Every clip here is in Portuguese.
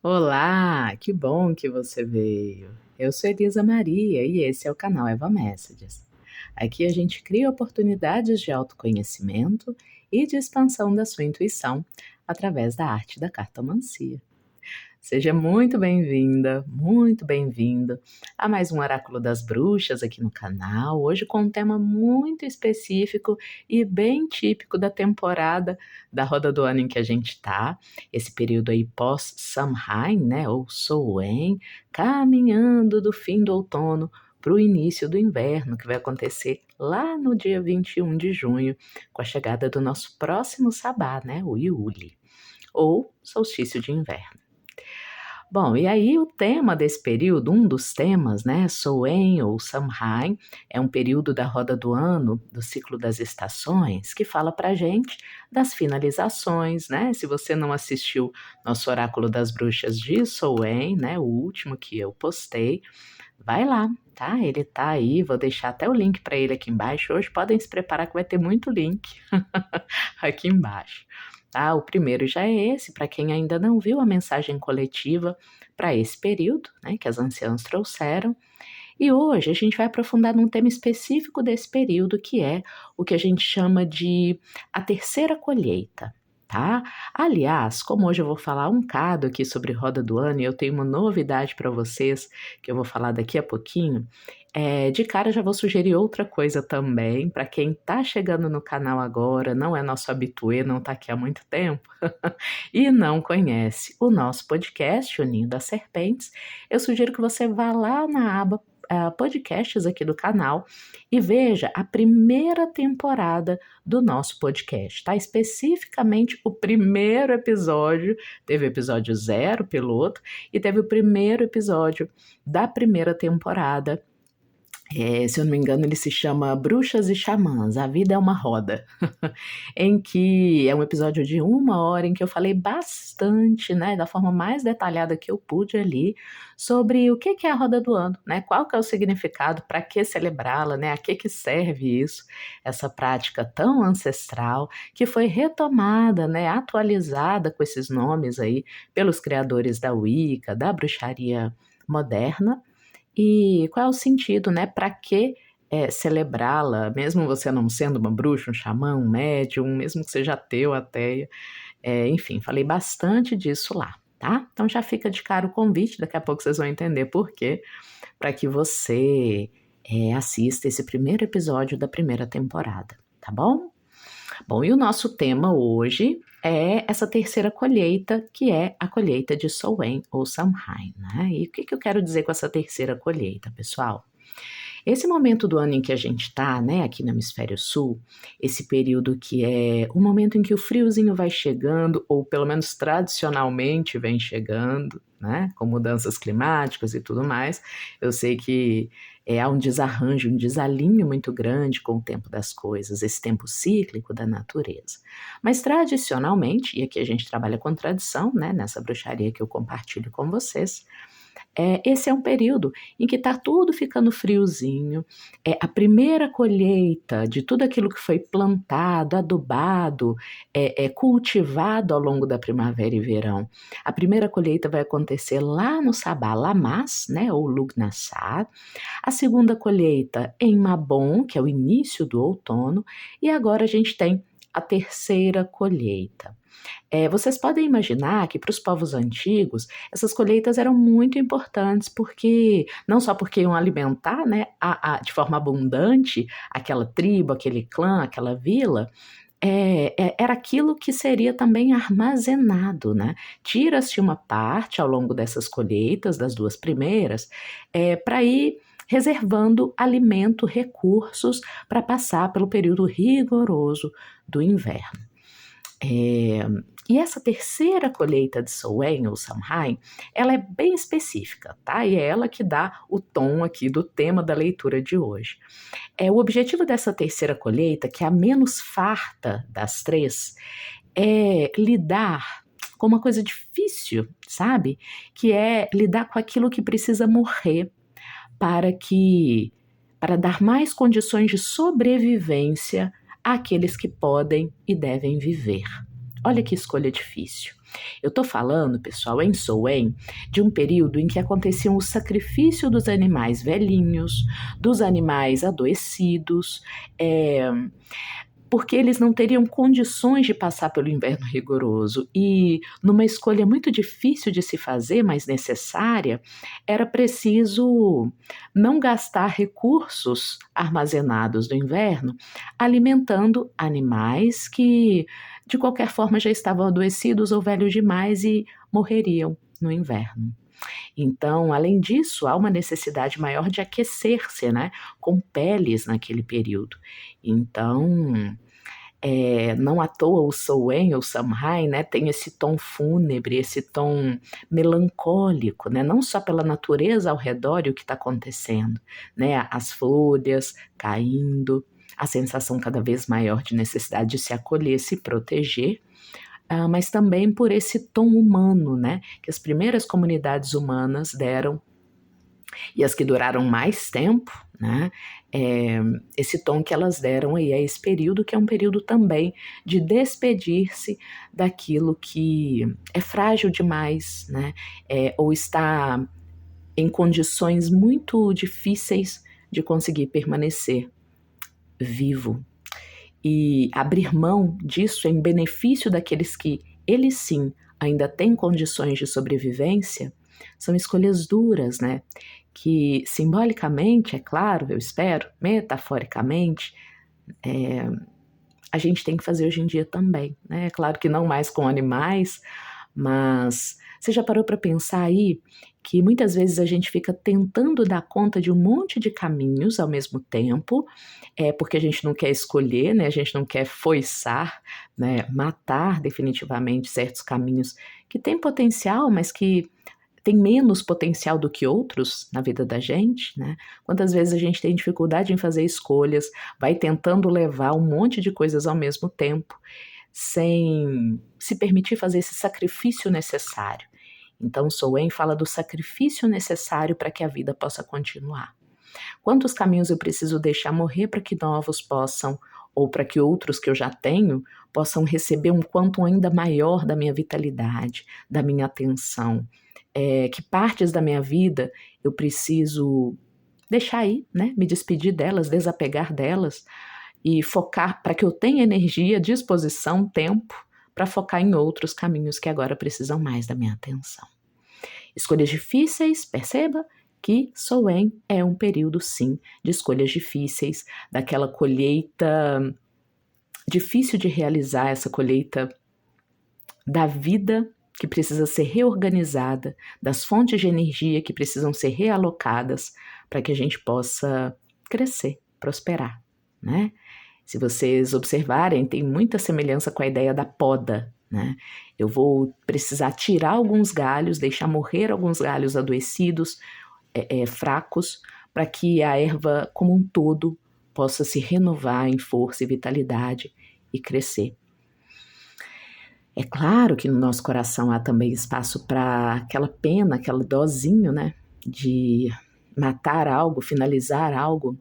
Olá, que bom que você veio. Eu sou Elisa Maria e esse é o canal Eva Messages. Aqui a gente cria oportunidades de autoconhecimento e de expansão da sua intuição através da arte da cartomancia. Seja muito bem-vinda, muito bem-vindo a mais um Oráculo das Bruxas aqui no canal, hoje com um tema muito específico e bem típico da temporada da roda do ano em que a gente tá, esse período aí pós-Samhain, né, ou Samhain, caminhando do fim do outono para o início do inverno, que vai acontecer lá no dia 21 de junho, com a chegada do nosso próximo sabá, né, o Iuli, ou solstício de inverno. Bom, e aí o tema desse período, um dos temas, né, Soen ou Samhain, é um período da roda do ano, do ciclo das estações, que fala pra gente das finalizações, né? Se você não assistiu nosso Oráculo das Bruxas de Soen, né, o último que eu postei, vai lá, tá? Ele tá aí, vou deixar até o link para ele aqui embaixo. Hoje podem se preparar que vai ter muito link aqui embaixo. Tá? O primeiro já é esse, para quem ainda não viu a mensagem coletiva para esse período, né, que as anciãs trouxeram. E hoje a gente vai aprofundar num tema específico desse período, que é o que a gente chama de a terceira colheita. Tá? Aliás, como hoje eu vou falar um bocado aqui sobre roda do ano e eu tenho uma novidade para vocês que eu vou falar daqui a pouquinho, de cara já vou sugerir outra coisa também para quem está chegando no canal agora, não é nosso habituê, não está aqui há muito tempo e não conhece o nosso podcast, O Ninho das Serpentes. Eu sugiro que você vá lá na aba podcasts aqui do canal e veja a primeira temporada do nosso podcast, tá? Especificamente o primeiro episódio, teve o episódio 0, piloto, e teve o primeiro episódio da primeira temporada. Se eu não me engano, ele se chama Bruxas e Xamãs, A Vida é uma Roda, em que é um episódio de 1 hora em que eu falei bastante, né, da forma mais detalhada que eu pude ali, sobre o que é a roda do ano, né, qual que é o significado, para que celebrá-la, né, a que serve isso, essa prática tão ancestral, que foi retomada, né, atualizada com esses nomes aí, pelos criadores da Wicca, da bruxaria moderna. E qual é o sentido, né? Para que celebrá-la, mesmo você não sendo uma bruxa, um xamã, um médium, mesmo que seja ateu, ateia, enfim, falei bastante disso lá, tá? Então já fica de cara o convite, daqui a pouco vocês vão entender por quê, para que você assista esse primeiro episódio da primeira temporada, tá bom? Bom, e o nosso tema hoje é essa terceira colheita, que é a colheita de Samhain ou Samhain, né? E o que eu quero dizer com essa terceira colheita, pessoal? Esse momento do ano em que a gente está, né, aqui no Hemisfério Sul, esse período que é o momento em que o friozinho vai chegando, ou pelo menos tradicionalmente vem chegando, né, com mudanças climáticas e tudo mais, eu sei que há um desarranjo, um desalinho muito grande com o tempo das coisas, esse tempo cíclico da natureza. Mas tradicionalmente, e aqui a gente trabalha com tradição, né, nessa bruxaria que eu compartilho com vocês, esse é um período em que está tudo ficando friozinho, a primeira colheita de tudo aquilo que foi plantado, adubado, cultivado ao longo da primavera e verão. A primeira colheita vai acontecer lá no Sabá Lamás, né, ou Lughnasadh. A segunda colheita em Mabon, que é o início do outono, e agora a gente tem a terceira colheita. Vocês podem imaginar que para os povos antigos essas colheitas eram muito importantes porque não só porque iam alimentar, né, de forma abundante aquela tribo, aquele clã, aquela vila, era aquilo que seria também armazenado, né? Tira-se uma parte ao longo dessas colheitas, das duas primeiras, para ir reservando alimento, recursos para passar pelo período rigoroso do inverno. É, e essa terceira colheita de Samhain ou Samhain, ela é bem específica, tá? E é ela que dá o tom aqui do tema da leitura de hoje. O objetivo dessa terceira colheita, que é a menos farta das três, é lidar com uma coisa difícil, sabe? Que é lidar com aquilo que precisa morrer para que para dar mais condições de sobrevivência àqueles que podem e devem viver. Olha que escolha difícil. Eu estou falando, pessoal, em Soen, de um período em que aconteciam o sacrifício dos animais velhinhos, dos animais adoecidos, porque eles não teriam condições de passar pelo inverno rigoroso. E, numa escolha muito difícil de se fazer, mas necessária, era preciso não gastar recursos armazenados do inverno alimentando animais que, de qualquer forma, já estavam adoecidos ou velhos demais e morreriam no inverno. Então, além disso, há uma necessidade maior de aquecer-se, né, com peles naquele período. Então, não à toa o Soen ou Samhain, né, tem esse tom fúnebre, esse tom melancólico, né, não só pela natureza ao redor e o que está acontecendo, né, as folhas caindo, a sensação cada vez maior de necessidade de se acolher, se proteger, mas também por esse tom humano, né, que as primeiras comunidades humanas deram e as que duraram mais tempo, né, esse tom que elas deram aí a esse período, que é um período também de despedir-se daquilo que é frágil demais, né, ou está em condições muito difíceis de conseguir permanecer vivo. E abrir mão disso em benefício daqueles que, eles sim, ainda têm condições de sobrevivência, são escolhas duras, né? Que simbolicamente, é claro, eu espero, metaforicamente, a gente tem que fazer hoje em dia também, né? É claro que não mais com animais, mas você já parou para pensar aí que muitas vezes a gente fica tentando dar conta de um monte de caminhos ao mesmo tempo, porque a gente não quer escolher, né? A gente não quer foiçar, né? Matar definitivamente certos caminhos que têm potencial, mas que tem menos potencial do que outros na vida da gente, né? Quantas vezes a gente tem dificuldade em fazer escolhas, vai tentando levar um monte de coisas ao mesmo tempo, sem se permitir fazer esse sacrifício necessário. Então, Soen fala do sacrifício necessário para que a vida possa continuar. Quantos caminhos eu preciso deixar morrer para que novos possam, ou para que outros que eu já tenho, possam receber um quantum ainda maior da minha vitalidade, da minha atenção? Que partes da minha vida eu preciso deixar aí, né? Me despedir delas, desapegar delas e focar para que eu tenha energia, disposição, tempo para focar em outros caminhos que agora precisam mais da minha atenção. Escolhas difíceis, perceba que Soen é um período, sim, de escolhas difíceis, daquela colheita difícil de realizar, essa colheita da vida que precisa ser reorganizada, das fontes de energia que precisam ser realocadas para que a gente possa crescer, prosperar, né? Se vocês observarem, tem muita semelhança com a ideia da poda, né? Eu vou precisar tirar alguns galhos, deixar morrer alguns galhos adoecidos, fracos, para que a erva como um todo possa se renovar em força e vitalidade e crescer. É claro que no nosso coração há também espaço para aquela pena, aquele dozinho, né? De matar algo, finalizar algo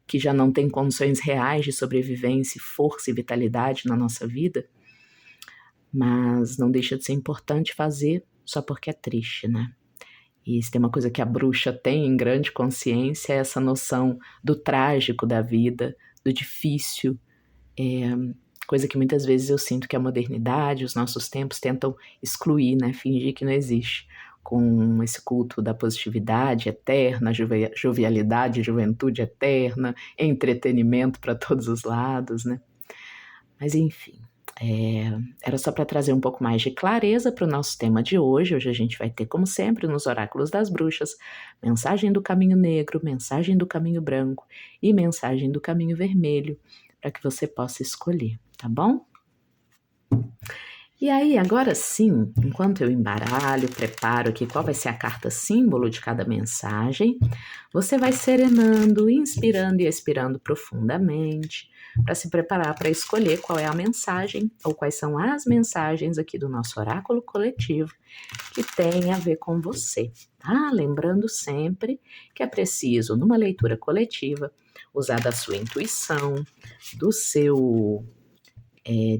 que já não tem condições reais de sobrevivência, força e vitalidade na nossa vida, mas não deixa de ser importante fazer só porque é triste, né? E se tem uma coisa que a bruxa tem em grande consciência é essa noção do trágico da vida, do difícil, coisa que muitas vezes eu sinto que a modernidade, os nossos tempos tentam excluir, né? Fingir que não existe, com esse culto da positividade eterna, jovialidade, juventude eterna, entretenimento para todos os lados, né? Mas enfim, era só para trazer um pouco mais de clareza para o nosso tema de hoje. Hoje a gente vai ter, como sempre, nos Oráculos das Bruxas, mensagem do caminho negro, mensagem do caminho branco e mensagem do caminho vermelho, para que você possa escolher, tá bom? E aí, agora sim, enquanto eu embaralho, preparo aqui qual vai ser a carta símbolo de cada mensagem, você vai serenando, inspirando e expirando profundamente para se preparar para escolher qual é a mensagem ou quais são as mensagens aqui do nosso oráculo coletivo que tem a ver com você, tá? Lembrando sempre que é preciso, numa leitura coletiva, usar da sua intuição, do seu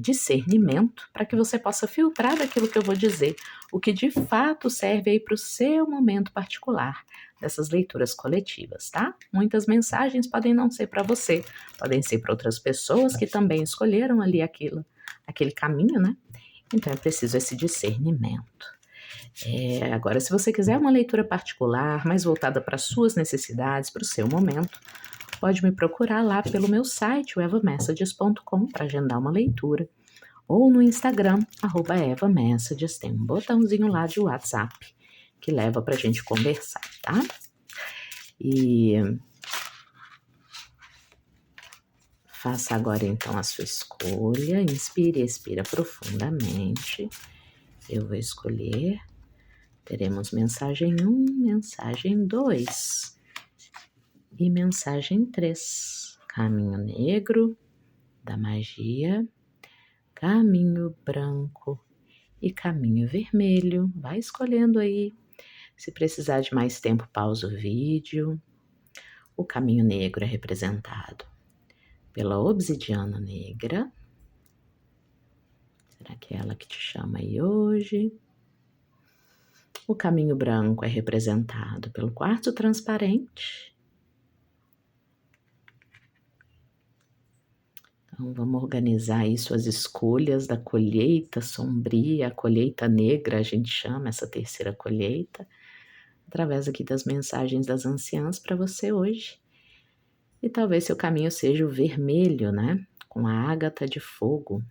discernimento para que você possa filtrar daquilo que eu vou dizer, o que de fato serve aí para o seu momento particular dessas leituras coletivas, tá? Muitas mensagens podem não ser para você, podem ser para outras pessoas que também escolheram ali aquele caminho, né? Então é preciso esse discernimento. Agora, se você quiser uma leitura particular, mais voltada para as suas necessidades, para o seu momento, pode me procurar lá pelo meu site, o evamessages.com, para agendar uma leitura, ou no Instagram, @evamessages, tem um botãozinho lá de WhatsApp que leva para a gente conversar, tá? E faça agora então a sua escolha, inspire e expira profundamente. Eu vou escolher, teremos mensagem 1, mensagem 2 e mensagem 3. Caminho negro da magia, caminho branco e caminho vermelho. Vai escolhendo aí. Se precisar de mais tempo, pausa o vídeo. O caminho negro é representado pela obsidiana negra. Será que é ela que te chama aí hoje? O caminho branco é representado pelo quartzo transparente. Então, vamos organizar aí suas escolhas da colheita sombria, a colheita negra, a gente chama essa terceira colheita, através aqui das mensagens das anciãs para você hoje. E talvez seu caminho seja o vermelho, né? Com a ágata de fogo.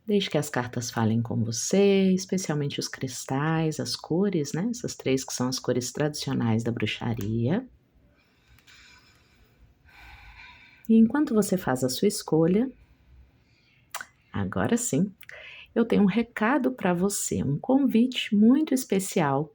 Deixe que as cartas falem com você, especialmente os cristais, as cores, né? Essas 3 que são as cores tradicionais da bruxaria. E enquanto você faz a sua escolha, agora sim, eu tenho um recado para você, um convite muito especial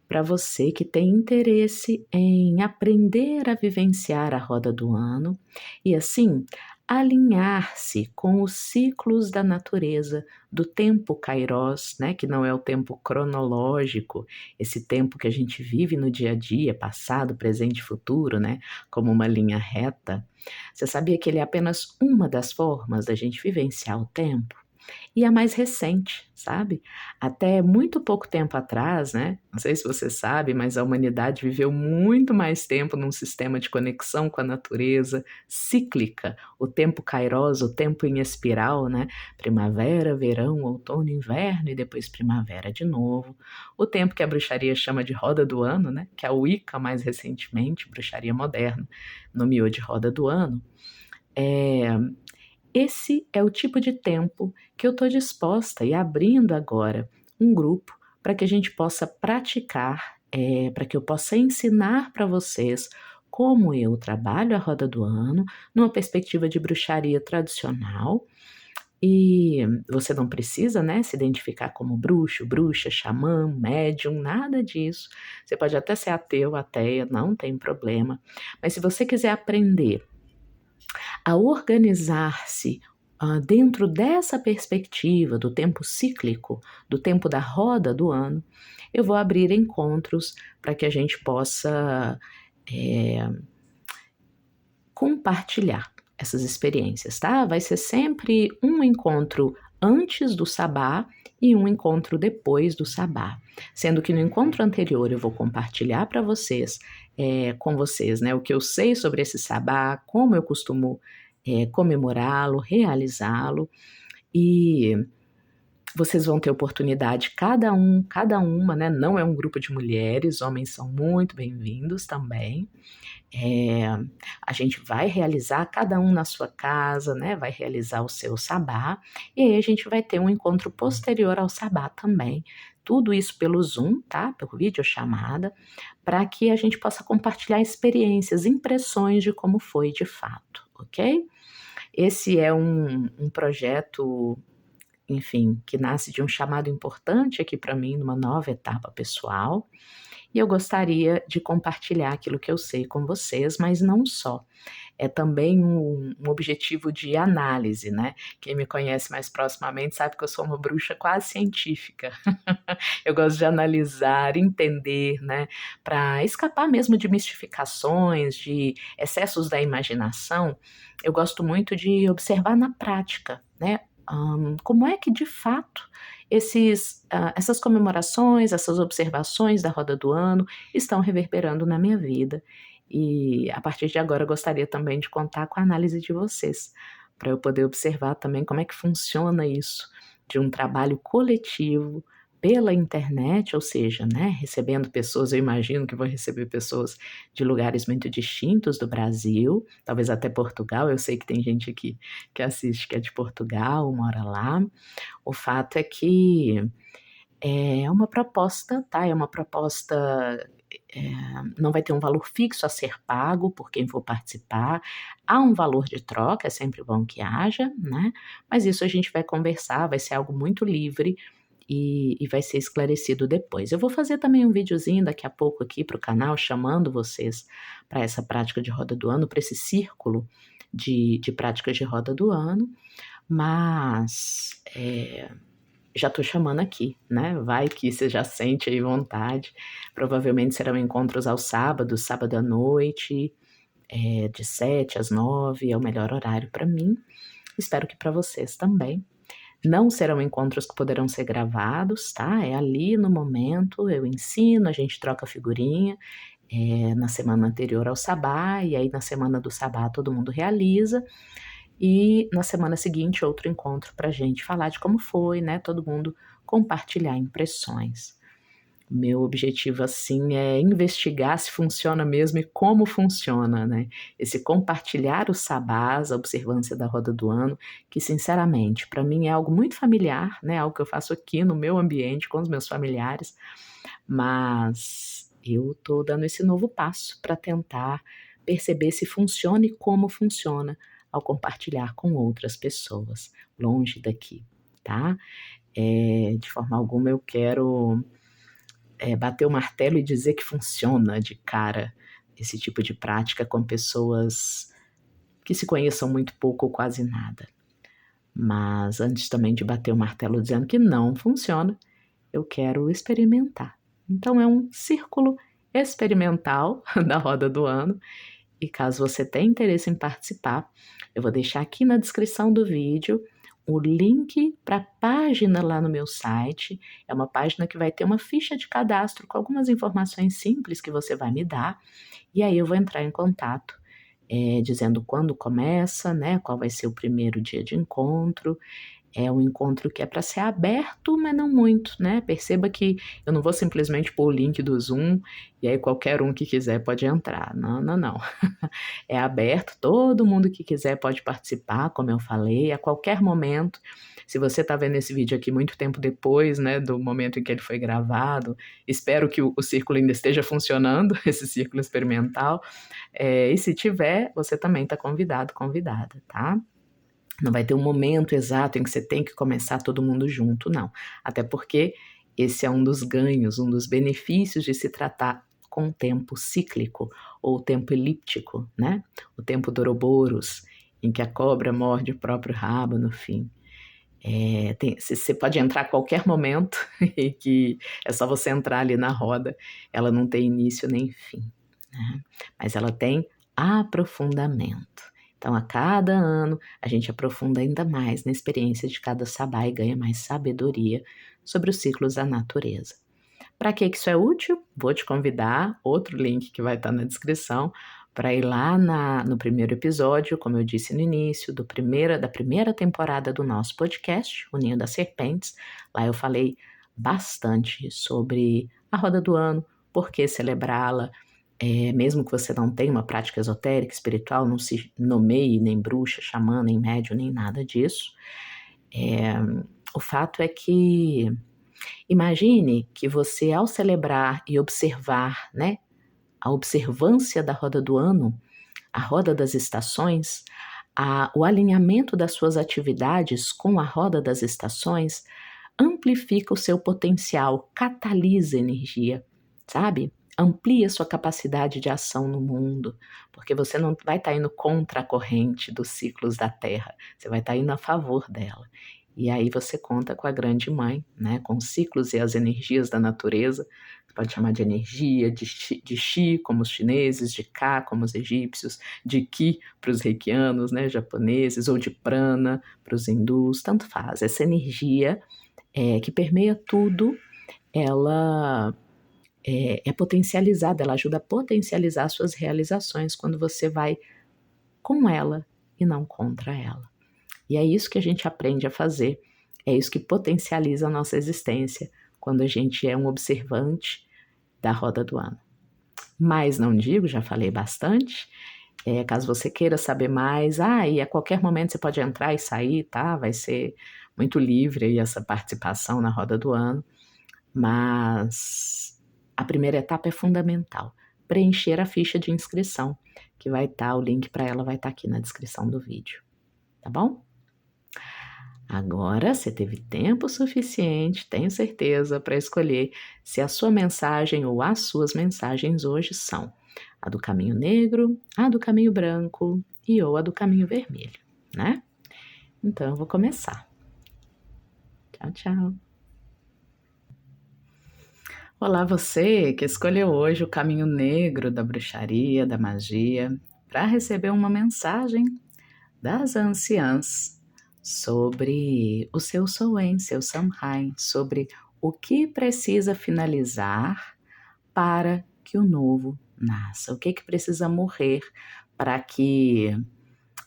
para você que tem interesse em aprender a vivenciar a roda do ano e assim alinhar-se com os ciclos da natureza, do tempo Kairos, né, que não é o tempo cronológico, esse tempo que a gente vive no dia a dia, passado, presente e futuro, né, como uma linha reta. Você sabia que ele é apenas uma das formas da gente vivenciar o tempo? E a mais recente, sabe? Até muito pouco tempo atrás, né? Não sei se você sabe, mas a humanidade viveu muito mais tempo num sistema de conexão com a natureza cíclica, o tempo Kairos, o tempo em espiral, né? Primavera, verão, outono, inverno e depois primavera de novo. O tempo que a bruxaria chama de roda do ano, né? Que a Wicca mais recentemente, bruxaria moderna, nomeou de roda do ano. Esse é o tipo de tempo que eu estou disposta e abrindo agora um grupo para que a gente possa praticar, para que eu possa ensinar para vocês como eu trabalho a roda do ano, numa perspectiva de bruxaria tradicional. E você não precisa, né, se identificar como bruxo, bruxa, xamã, médium, nada disso. Você pode até ser ateu, ateia, não tem problema. Mas se você quiser aprender a organizar-se dentro dessa perspectiva do tempo cíclico, do tempo da roda do ano, eu vou abrir encontros para que a gente possa compartilhar essas experiências, tá? Vai ser sempre um encontro antes do sabá e um encontro depois do sabá, sendo que no encontro anterior eu vou compartilhar para vocês, com vocês, né, o que eu sei sobre esse sabá, como eu costumo comemorá-lo, realizá-lo, e vocês vão ter oportunidade, cada um, cada uma, né? Não é um grupo de mulheres, homens são muito bem-vindos também. A gente vai realizar, cada um na sua casa, né? Vai realizar o seu sabá, e aí a gente vai ter um encontro posterior ao sabá também. Tudo isso pelo Zoom, tá? Por videochamada, para que a gente possa compartilhar experiências, impressões de como foi de fato, ok? Esse é um projeto, enfim, que nasce de um chamado importante aqui para mim, numa nova etapa pessoal, e eu gostaria de compartilhar aquilo que eu sei com vocês, mas não só. é também um objetivo de análise, né. Quem me conhece mais proximamente sabe que eu sou uma bruxa quase científica. Eu gosto de analisar, entender, né, para escapar mesmo de mistificações, de excessos da imaginação. Eu gosto muito de observar na prática, né, como é que de fato essas comemorações, essas observações da roda do ano estão reverberando na minha vida. E a partir de agora eu gostaria também de contar com a análise de vocês, para eu poder observar também como é que funciona isso, de um trabalho coletivo pela internet, ou seja, né, recebendo pessoas, eu imagino que vou receber pessoas de lugares muito distintos do Brasil, talvez até Portugal, eu sei que tem gente aqui que assiste que é de Portugal, mora lá. O fato é que é uma proposta, tá, é uma proposta, não vai ter um valor fixo a ser pago por quem for participar, há um valor de troca, é sempre bom que haja, né, mas isso a gente vai conversar, vai ser algo muito livre e vai ser esclarecido depois. Eu vou fazer também um videozinho daqui a pouco aqui para o canal, chamando vocês para essa prática de roda do ano, para esse círculo de práticas de roda do ano, mas, já estou chamando aqui, né, vai que você já sente aí vontade. Provavelmente serão encontros aos sábados, sábado à noite, de 7 às 9, é o melhor horário para mim. Espero que para vocês também. Não serão encontros que poderão ser gravados, tá, é ali no momento, eu ensino, a gente troca figurinha, na semana anterior ao sabá, e aí na semana do sabá todo mundo realiza, e na semana seguinte outro encontro para a gente falar de como foi, né, todo mundo compartilhar impressões. Meu objetivo, assim, é investigar se funciona mesmo e como funciona, né, esse compartilhar os sabás, a observância da roda do ano, que sinceramente para mim é algo muito familiar, né, algo que eu faço aqui no meu ambiente com os meus familiares, mas eu estou dando esse novo passo para tentar perceber se funciona e como funciona ao compartilhar com outras pessoas, longe daqui, tá. De forma alguma eu quero, bater o martelo e dizer que funciona de cara esse tipo de prática com pessoas que se conheçam muito pouco ou quase nada. Mas antes também de bater o martelo dizendo que não funciona, eu quero experimentar. Então é um círculo experimental da roda do ano, e caso você tenha interesse em participar, eu vou deixar aqui na descrição do vídeo o link para a página lá no meu site. É uma página que vai ter uma ficha de cadastro com algumas informações simples que você vai me dar, e aí eu vou entrar em contato, dizendo quando começa, né, qual vai ser o primeiro dia de encontro. É um encontro que é para ser aberto, mas não muito, né, perceba que eu não vou simplesmente pôr o link do Zoom, e aí qualquer um que quiser pode entrar, não, não, não. É aberto, todo mundo que quiser pode participar, como eu falei, a qualquer momento. Se você está vendo esse vídeo aqui muito tempo depois, né, do momento em que ele foi gravado, espero que o círculo ainda esteja funcionando, esse círculo experimental, e se tiver, você também está convidado, convidada, tá? Não vai ter um momento exato em que você tem que começar todo mundo junto, não. Até porque esse é um dos ganhos, um dos benefícios de se tratar com tempo cíclico ou tempo elíptico, né? O tempo do Ouroboros, em que a cobra morde o próprio rabo no fim. Você pode entrar a qualquer momento e que é só você entrar ali na roda, ela não tem início nem fim, né? Mas ela tem aprofundamento. Então, a cada ano, a gente aprofunda ainda mais na experiência de cada sabá e ganha mais sabedoria sobre os ciclos da natureza. Para que isso é útil? Vou te convidar, outro link que vai estar na descrição, para ir lá no primeiro episódio, como eu disse no início, da primeira temporada do nosso podcast, O Ninho das Serpentes. Lá eu falei bastante sobre a roda do ano, por que celebrá-la, mesmo que você não tenha uma prática esotérica, espiritual, não se nomeie nem bruxa, xamã, nem médium, nem nada disso. O fato é que imagine que você, ao celebrar e observar, né, a observância da roda do ano, a roda das estações, o alinhamento das suas atividades com a roda das estações amplifica o seu potencial, catalisa energia, sabe? amplie a sua capacidade de ação no mundo, porque você não vai estar indo contra a corrente dos ciclos da Terra, você vai estar indo a favor dela. E aí você conta com a grande mãe, né, com os ciclos e as energias da natureza. Você pode chamar de energia, de Chi, como os chineses, de Ka, como os egípcios, de Ki para os reikianos, né, japoneses, ou de Prana para os hindus, tanto faz. Essa energia que permeia tudo, ela é potencializada, ela ajuda a potencializar suas realizações quando você vai com ela e não contra ela. E é isso que a gente aprende a fazer, é isso que potencializa a nossa existência quando a gente é um observante da roda do ano. Mas não digo, já falei bastante, caso você queira saber mais, e a qualquer momento você pode entrar e sair, tá? Vai ser muito livre aí essa participação na roda do ano, mas a primeira etapa é fundamental, preencher a ficha de inscrição, que vai estar, o link para ela vai estar aqui na descrição do vídeo, tá bom? Agora você teve tempo suficiente, tenho certeza, para escolher se a sua mensagem ou as suas mensagens hoje são a do caminho negro, a do caminho branco ou a do caminho vermelho, né? Então eu vou começar. Tchau, tchau. Olá, você que escolheu hoje o caminho negro da bruxaria, da magia, para receber uma mensagem das anciãs sobre o seu Soen, seu Samhain, sobre o que precisa finalizar para que o novo nasça, o que precisa morrer para que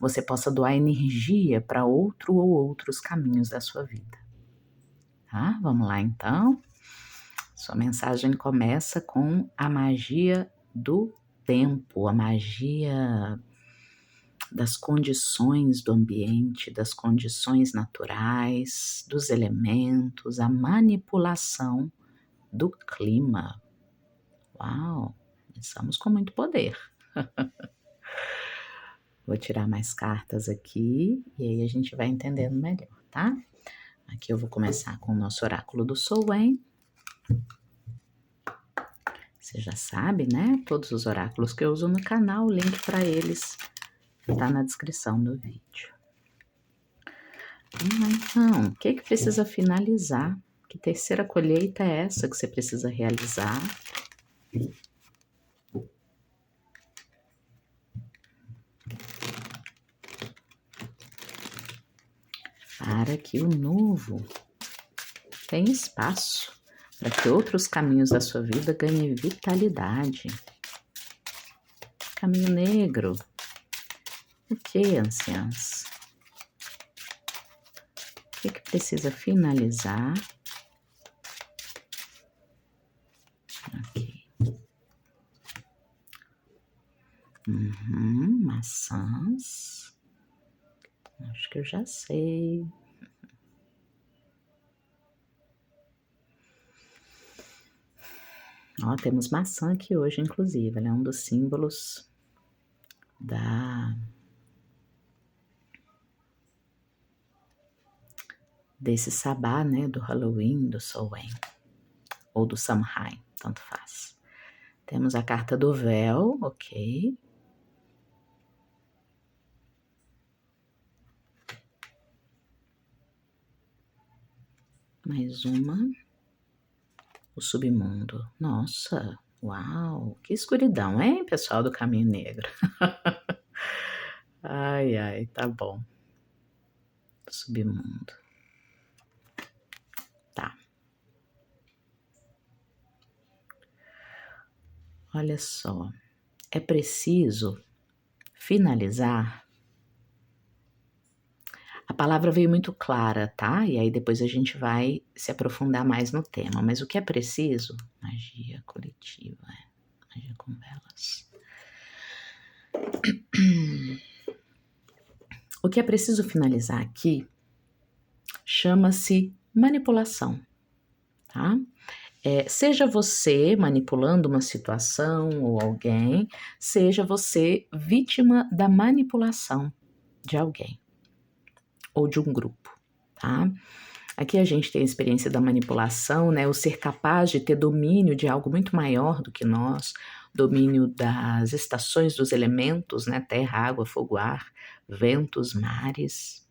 você possa doar energia para outro ou outros caminhos da sua vida. Tá? Vamos lá então. Sua mensagem começa com a magia do tempo, a magia das condições do ambiente, das condições naturais, dos elementos, a manipulação do clima. Uau, estamos com muito poder. Vou tirar mais cartas aqui e aí a gente vai entendendo melhor, tá? Aqui eu vou começar com o nosso oráculo do Soen. Você já sabe, né? Todos os oráculos que eu uso no canal, o link para eles tá na descrição do vídeo. Vamos lá, então. O que precisa finalizar? Que terceira colheita é essa que você precisa realizar? Para que o novo tenha espaço, para que outros caminhos da sua vida ganhem vitalidade. Caminho negro. O que, anciãs? O que precisa finalizar? Aqui. Maçãs. Acho que eu já sei. Ó, temos maçã aqui hoje, inclusive. Ela é um dos símbolos desse sabá, né? Do Halloween, do Soen. Ou do Samhain, tanto faz. Temos a carta do véu, ok. Mais uma. O submundo. Nossa, uau, que escuridão, hein, pessoal do caminho negro? Ai, ai, tá bom. Submundo. Tá. Olha só, é preciso finalizar. A palavra veio muito clara, tá? E aí depois a gente vai se aprofundar mais no tema. Mas o que é preciso? Magia coletiva, magia com velas. O que é preciso finalizar aqui chama-se manipulação, tá? Seja você manipulando uma situação ou alguém, seja você vítima da manipulação de alguém ou de um grupo, tá? Aqui a gente tem a experiência da manipulação, né? O ser capaz de ter domínio de algo muito maior do que nós, domínio das estações, dos elementos, né? Terra, água, fogo, ar, ventos, mares.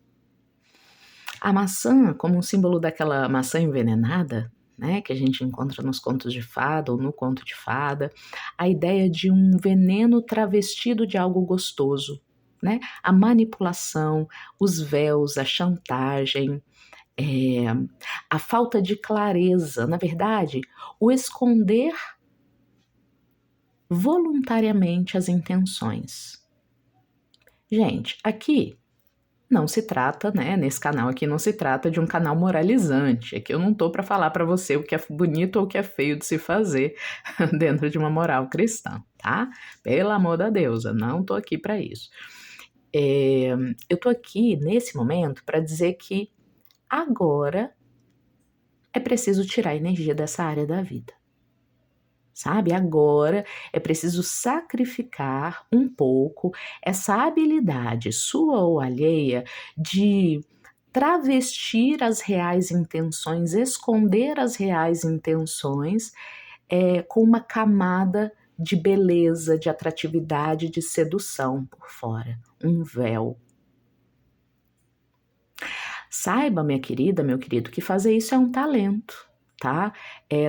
A maçã, como um símbolo daquela maçã envenenada, né? Que a gente encontra nos contos de fada ou no conto de fada, a ideia de um veneno travestido de algo gostoso, né? A manipulação, os véus, a chantagem, é, a falta de clareza, na verdade, o esconder voluntariamente as intenções. Gente, aqui não se trata, né? Nesse canal aqui não se trata de um canal moralizante. Aqui eu não tô para falar para você o que é bonito ou o que é feio de se fazer dentro de uma moral cristã, tá? Pelo amor da deusa, não tô aqui para isso. Eu tô aqui nesse momento para dizer que agora é preciso tirar a energia dessa área da vida. Sabe? Agora é preciso sacrificar um pouco essa habilidade sua ou alheia de travestir as reais intenções, esconder as reais intenções com uma camada de beleza, de atratividade, de sedução por fora, um véu. Saiba, minha querida, meu querido, que fazer isso é um talento, tá?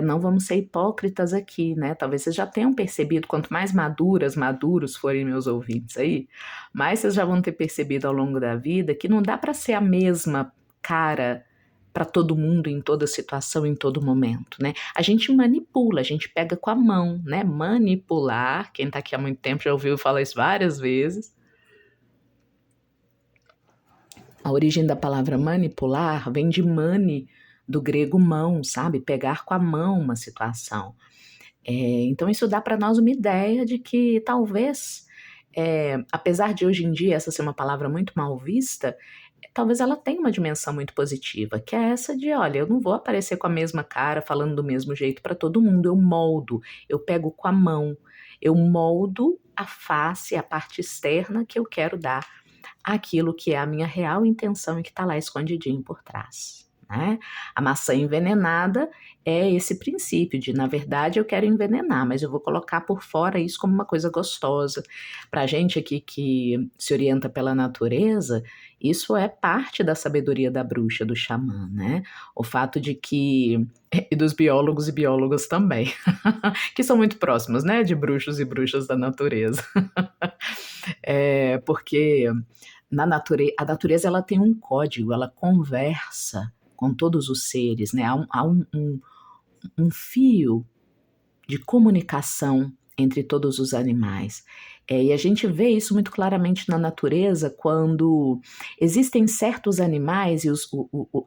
Não vamos ser hipócritas aqui, né? Talvez vocês já tenham percebido, quanto mais maduros forem meus ouvintes aí, mais vocês já vão ter percebido ao longo da vida que não dá para ser a mesma cara para todo mundo, em toda situação, em todo momento, né? A gente manipula, a gente pega com a mão, né? Manipular, quem tá aqui há muito tempo já ouviu falar isso várias vezes. A origem da palavra manipular vem de mani, do grego mão, sabe? Pegar com a mão uma situação. Então, isso dá para nós uma ideia de que talvez, apesar de hoje em dia essa ser uma palavra muito mal vista, talvez ela tenha uma dimensão muito positiva, que é essa de, olha, eu não vou aparecer com a mesma cara, falando do mesmo jeito para todo mundo, eu moldo, eu pego com a mão, eu moldo a face, a parte externa que eu quero dar aquilo que é a minha real intenção e que está lá escondidinho por trás, né? A maçã envenenada é esse princípio de, na verdade, eu quero envenenar, mas eu vou colocar por fora isso como uma coisa gostosa. Para gente aqui que se orienta pela natureza, isso é parte da sabedoria da bruxa, do xamã, né? O fato de que e dos biólogos e biólogas também, que são muito próximos, né, de bruxos e bruxas da natureza. Porque a natureza ela tem um código, ela conversa com todos os seres, né? Há um fio de comunicação entre todos os animais. E a gente vê isso muito claramente na natureza quando existem certos animais e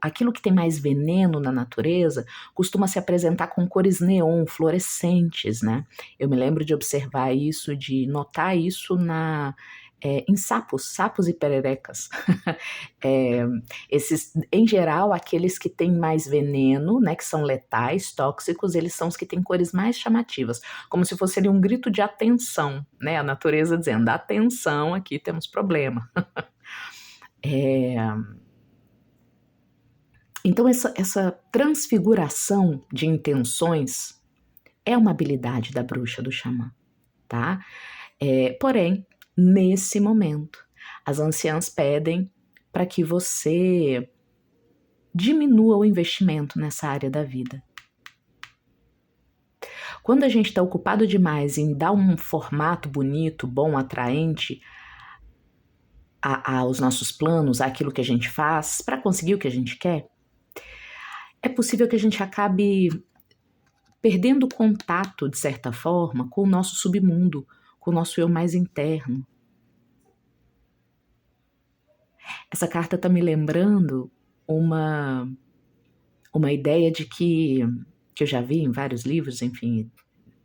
aquilo que tem mais veneno na natureza costuma se apresentar com cores neon, fluorescentes, né? Eu me lembro de observar isso, de notar isso em sapos e pererecas. Em geral, aqueles que têm mais veneno, né, que são letais, tóxicos, eles são os que têm cores mais chamativas, como se fosse ali um grito de atenção, né, a natureza dizendo, atenção, aqui temos problema. Então, essa transfiguração de intenções é uma habilidade da bruxa, do xamã, tá? Porém, nesse momento, as anciãs pedem para que você diminua o investimento nessa área da vida. Quando a gente está ocupado demais em dar um formato bonito, bom, atraente aos nossos planos, àquilo que a gente faz, para conseguir o que a gente quer, é possível que a gente acabe perdendo contato, de certa forma, com o nosso submundo, com o nosso eu mais interno. Essa carta está me lembrando uma ideia de que eu já vi em vários livros, enfim,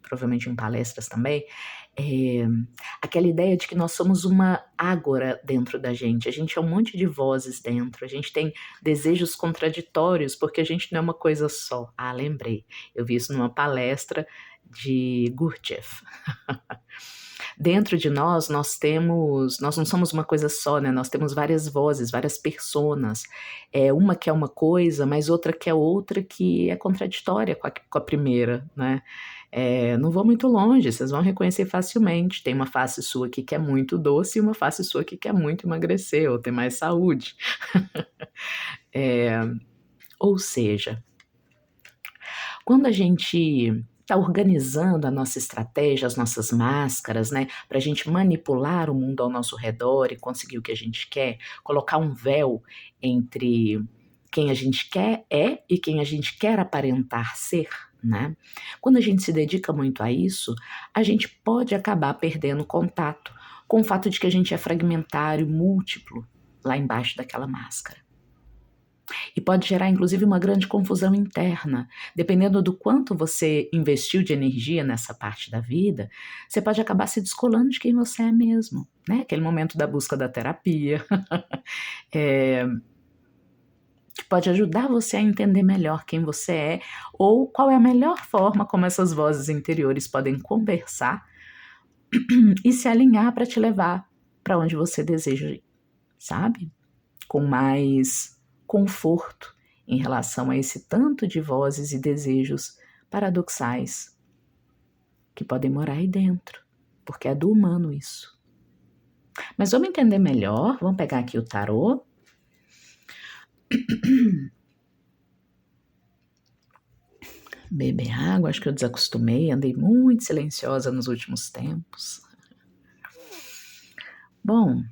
provavelmente em palestras também, aquela ideia de que nós somos uma ágora dentro da gente, a gente é um monte de vozes dentro, a gente tem desejos contraditórios, porque a gente não é uma coisa só. Lembrei, eu vi isso numa palestra de Gurdjieff. Dentro de nós, nós não somos uma coisa só, né? Nós temos várias vozes, várias personas. Uma que é uma coisa, mas outra que é outra que é contraditória com a primeira, né? Não vou muito longe, vocês vão reconhecer facilmente. Tem uma face sua que quer muito doce e uma face sua que quer muito emagrecer ou ter mais saúde. Ou seja, quando a gente está organizando a nossa estratégia, as nossas máscaras, né, para a gente manipular o mundo ao nosso redor e conseguir o que a gente quer, colocar um véu entre quem a gente quer e quem a gente quer aparentar ser, né? Quando a gente se dedica muito a isso, a gente pode acabar perdendo contato com o fato de que a gente é fragmentário, múltiplo, lá embaixo daquela máscara. E pode gerar, inclusive, uma grande confusão interna. Dependendo do quanto você investiu de energia nessa parte da vida, você pode acabar se descolando de quem você é mesmo, né? Aquele momento da busca da terapia, que pode ajudar você a entender melhor quem você é ou qual é a melhor forma como essas vozes interiores podem conversar e se alinhar para te levar para onde você deseja ir, sabe? Com mais conforto em relação a esse tanto de vozes e desejos paradoxais que podem morar aí dentro, porque é do humano isso. Mas vamos entender melhor, vamos pegar aqui o tarô. Beber água, acho que eu desacostumei, andei muito silenciosa nos últimos tempos. Bom,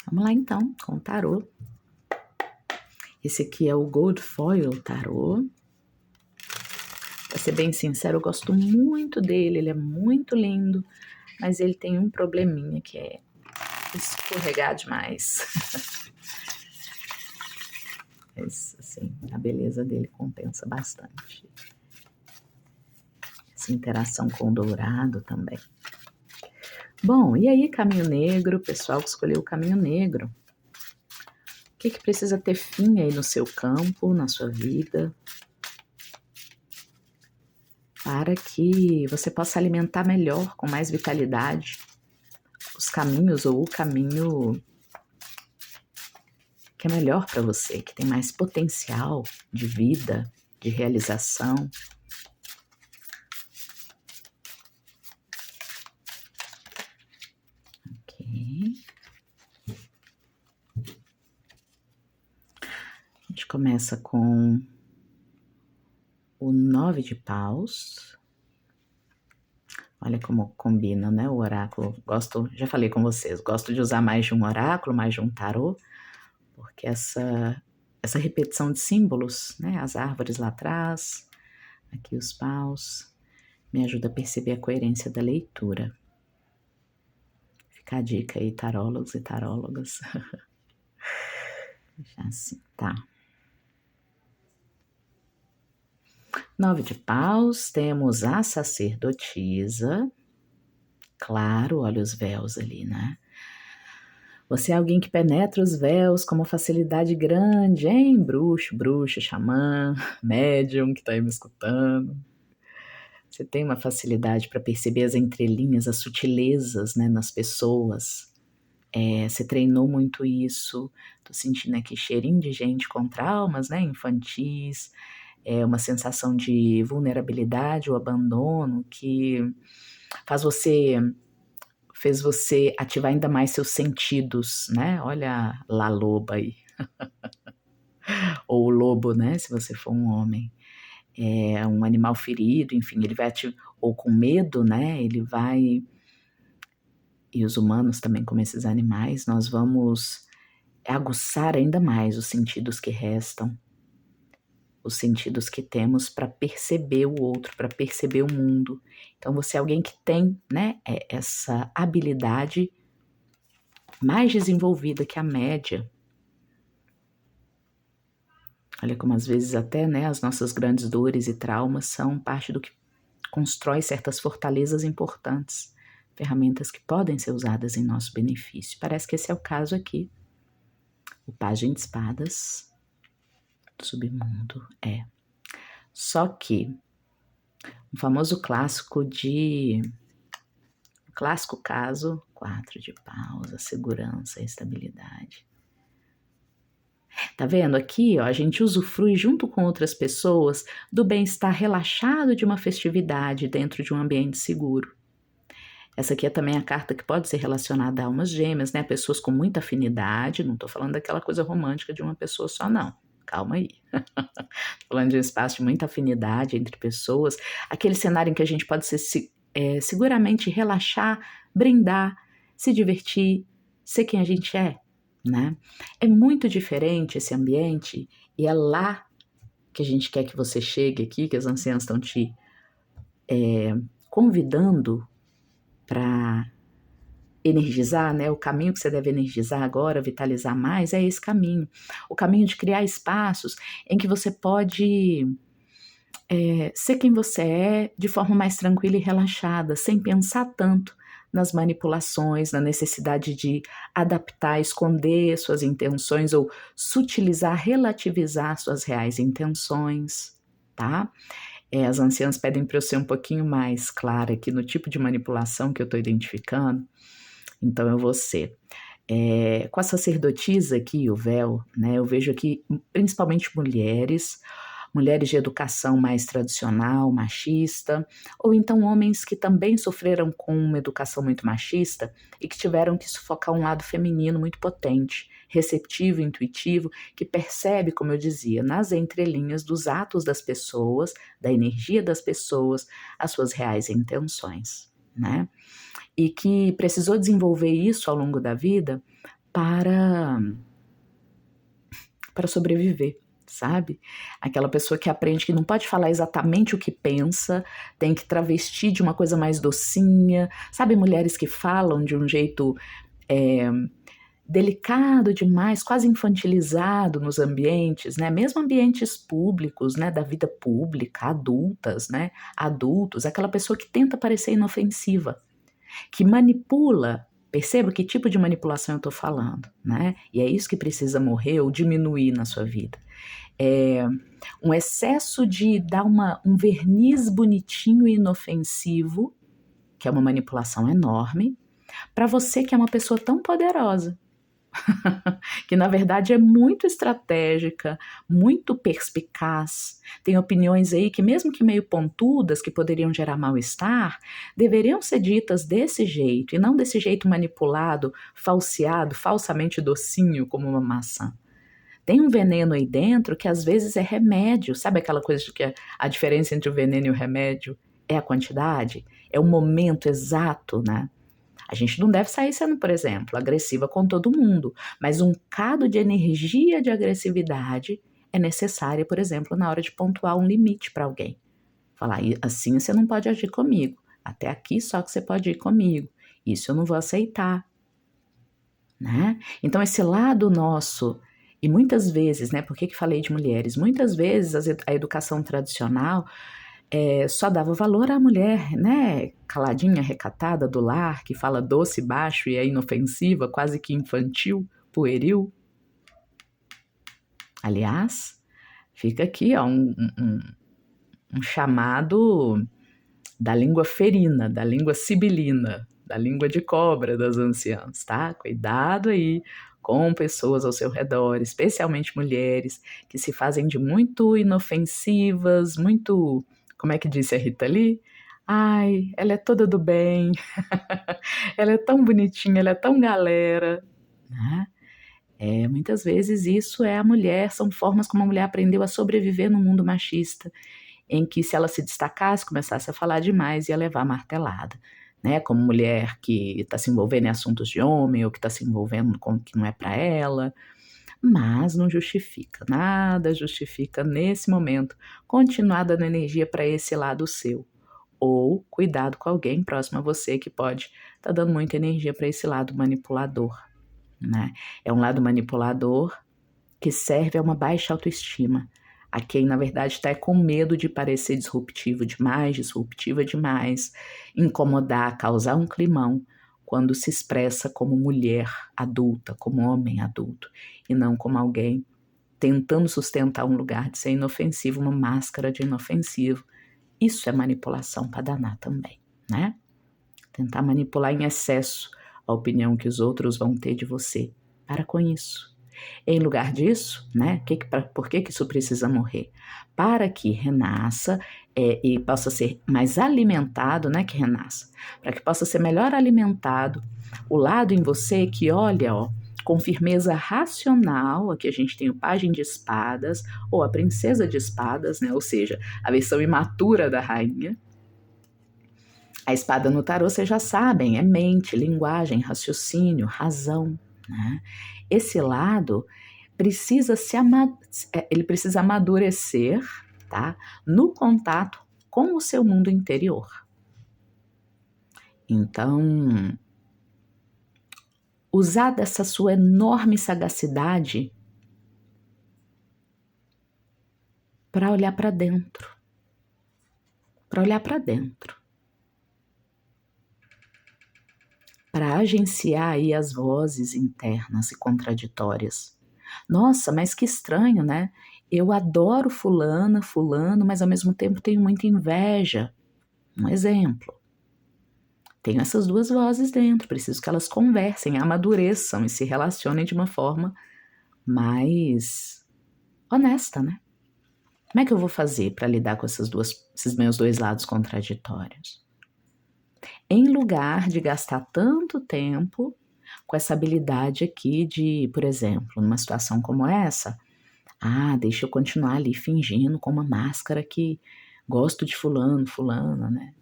vamos lá então com o tarô. Esse aqui é o Gold Foil Tarô. Pra ser bem sincero, eu gosto muito dele, ele é muito lindo, mas ele tem um probleminha que é escorregar demais. Mas, assim, a beleza dele compensa bastante. Essa interação com o dourado também. Bom, e aí, caminho negro, pessoal que escolheu o caminho negro. O que precisa ter fim aí no seu campo, na sua vida, para que você possa alimentar melhor, com mais vitalidade, os caminhos ou o caminho que é melhor para você, que tem mais potencial de vida, de realização. Ok. A gente começa com o 9 de paus. Olha como combina, né, o oráculo. Já falei com vocês, gosto de usar mais de um oráculo, mais de um tarô, porque essa repetição de símbolos, né, as árvores lá atrás, aqui os paus, me ajuda a perceber a coerência da leitura. Fica a dica aí, tarólogos e tarólogas. Deixar assim, tá. 9 de paus, temos a sacerdotisa. Claro, olha os véus ali, né? Você é alguém que penetra os véus com uma facilidade grande, hein? Bruxo, bruxa, xamã, médium que tá aí me escutando. Você tem uma facilidade para perceber as entrelinhas, as sutilezas, né, nas pessoas. Você treinou muito isso. Tô sentindo aqui cheirinho de gente com traumas, né, infantis. Uma sensação de vulnerabilidade ou abandono que fez você ativar ainda mais seus sentidos, né? Olha lá a loba aí. Ou o lobo, né? Se você for um homem. Um animal ferido, enfim, ele vai ativar, ou com medo, né? Ele vai. E os humanos também, como esses animais, nós vamos aguçar ainda mais os sentidos que restam, os sentidos que temos para perceber o outro, para perceber o mundo. Então você é alguém que tem, né, essa habilidade mais desenvolvida que a média. Olha como às vezes até, né, as nossas grandes dores e traumas são parte do que constrói certas fortalezas importantes, ferramentas que podem ser usadas em nosso benefício. Parece que esse é o caso aqui. O Pajem de Espadas do submundo Só que um famoso clássico de clássico caso, 4 de paus, a segurança, a estabilidade. Tá vendo aqui, ó, a gente usufrui junto com outras pessoas do bem-estar relaxado de uma festividade dentro de um ambiente seguro. Essa aqui é também a carta que pode ser relacionada a almas gêmeas, né? Pessoas com muita afinidade, não tô falando daquela coisa romântica de uma pessoa só, não. Calma aí. Tô falando de um espaço de muita afinidade entre pessoas, aquele cenário em que a gente pode seguramente relaxar, brindar, se divertir, ser quem a gente é, né? É muito diferente esse ambiente e é lá que a gente quer que você chegue aqui, que as anciãs estão te convidando para energizar, né? O caminho que você deve energizar agora, vitalizar mais, é esse caminho. O caminho de criar espaços em que você pode ser quem você é de forma mais tranquila e relaxada, sem pensar tanto nas manipulações, na necessidade de adaptar, esconder suas intenções ou sutilizar, relativizar suas reais intenções, tá? As anciãs pedem para eu ser um pouquinho mais clara aqui no tipo de manipulação que eu estou identificando, então eu vou ser. Com a sacerdotisa aqui, o véu, né, eu vejo aqui principalmente mulheres de educação mais tradicional, machista, ou então homens que também sofreram com uma educação muito machista e que tiveram que sufocar um lado feminino muito potente, receptivo, intuitivo, que percebe, como eu dizia, nas entrelinhas dos atos das pessoas, da energia das pessoas, as suas reais intenções, né? E que precisou desenvolver isso ao longo da vida para sobreviver, sabe? Aquela pessoa que aprende que não pode falar exatamente o que pensa, tem que travestir de uma coisa mais docinha, sabe? Mulheres que falam de um jeito delicado demais, quase infantilizado nos ambientes, né? Mesmo ambientes públicos, né? Da vida pública, adultas, né? Adultos, aquela pessoa que tenta parecer inofensiva, que manipula. Perceba que tipo de manipulação eu estou falando, né? E é isso que precisa morrer ou diminuir na sua vida. Um excesso de dar um verniz bonitinho e inofensivo, que é uma manipulação enorme, para você que é uma pessoa tão poderosa, que na verdade é muito estratégica, muito perspicaz, tem opiniões aí que mesmo que meio pontudas, que poderiam gerar mal-estar, deveriam ser ditas desse jeito, e não desse jeito manipulado, falseado, falsamente docinho como uma maçã. Tem um veneno aí dentro que às vezes é remédio, sabe aquela coisa de que a diferença entre o veneno e o remédio é a quantidade, é o momento exato, né? A gente não deve sair sendo, por exemplo, agressiva com todo mundo, mas um cado de energia de agressividade é necessária, por exemplo, na hora de pontuar um limite para alguém. Falar, assim você não pode agir comigo, até aqui só que você pode ir comigo, isso eu não vou aceitar, né? Então esse lado nosso, e muitas vezes, né, por que falei de mulheres? Muitas vezes a educação tradicional só dava valor à mulher, né, caladinha, recatada do lar, que fala doce, baixo e é inofensiva, quase que infantil, pueril. Aliás, fica aqui ó, um chamado da língua ferina, da língua sibilina, da língua de cobra das anciãs, tá? Cuidado aí com pessoas ao seu redor, especialmente mulheres, que se fazem de muito inofensivas, muito, como é que disse a Rita Lee? Ai, ela é toda do bem, ela é tão bonitinha, ela é tão galera, né? Muitas vezes isso é a mulher, são formas como a mulher aprendeu a sobreviver no mundo machista, em que se ela se destacasse, começasse a falar demais, ia levar martelada, né? Como mulher que está se envolvendo em assuntos de homem ou que está se envolvendo com o que não é para ela, mas não justifica, nada justifica nesse momento continuar dando energia para esse lado seu. Ou cuidado com alguém próximo a você que pode estar dando muita energia para esse lado manipulador, né? É um lado manipulador que serve a uma baixa autoestima, a quem na verdade está com medo de parecer disruptivo demais, disruptiva demais, incomodar, causar um climão quando se expressa como mulher adulta, como homem adulto, e não como alguém tentando sustentar um lugar de ser inofensivo, uma máscara de inofensivo. Isso é manipulação para danar também, né? tentar manipular em excesso a opinião que os outros vão ter de você. Para com isso. Em lugar disso, né, por que isso precisa morrer? Para que renasça e possa ser mais alimentado, né, que renasça, para que possa ser melhor alimentado o lado em você que olha, ó, com firmeza racional. Aqui a gente tem o Pajem de Espadas, ou a Princesa de Espadas, né, ou seja, a versão imatura da rainha. A espada no tarô, vocês já sabem, é mente, linguagem, raciocínio, razão, né? Esse lado ele precisa amadurecer, tá? No contato com o seu mundo interior. Então, usar dessa sua enorme sagacidade para olhar para dentro. Para olhar para dentro. Para agenciar aí as vozes internas e contraditórias. Nossa, mas que estranho, né? Eu adoro fulana, fulano, mas ao mesmo tempo tenho muita inveja. Um exemplo. Tenho essas duas vozes dentro, preciso que elas conversem, amadureçam e se relacionem de uma forma mais honesta, né? Como é que eu vou fazer para lidar com esses meus dois lados contraditórios? Em lugar de gastar tanto tempo com essa habilidade aqui de, por exemplo, numa situação como essa, deixa eu continuar ali fingindo com uma máscara que gosto de fulano, fulana, né?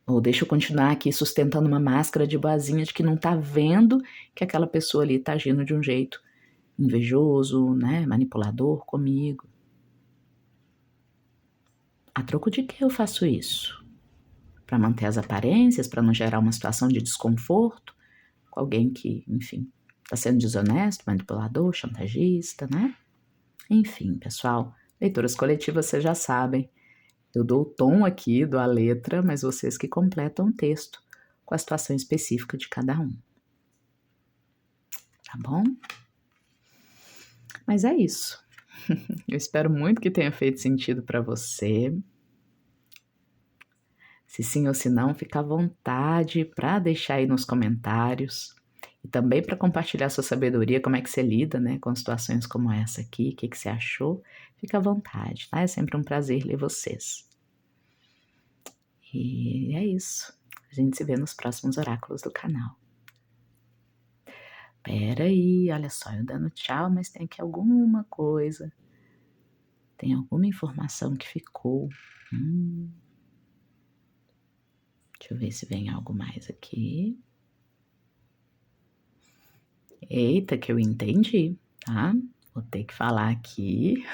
Ou deixa eu continuar aqui sustentando uma máscara de boazinha de que não tá vendo que aquela pessoa ali tá agindo de um jeito invejoso, né, manipulador comigo. A troco de que eu faço isso? Para manter as aparências, para não gerar uma situação de desconforto com alguém que, enfim, está sendo desonesto, manipulador, chantagista, né? Enfim, pessoal, leituras coletivas vocês já sabem. Eu dou o tom aqui, dou a letra, mas vocês que completam o texto com a situação específica de cada um. Tá bom? Mas é isso. Eu espero muito que tenha feito sentido para você. Se sim ou se não, fica à vontade para deixar aí nos comentários. E também para compartilhar sua sabedoria, como é que você lida, né, com situações como essa aqui, o que você achou. Fica à vontade, tá? É sempre um prazer ler vocês. E é isso. A gente se vê nos próximos oráculos do canal. Pera aí, olha só, eu dando tchau, mas tem aqui alguma coisa. Tem alguma informação que ficou. Deixa eu ver se vem algo mais aqui. Eita, que eu entendi, tá? Vou ter que falar aqui.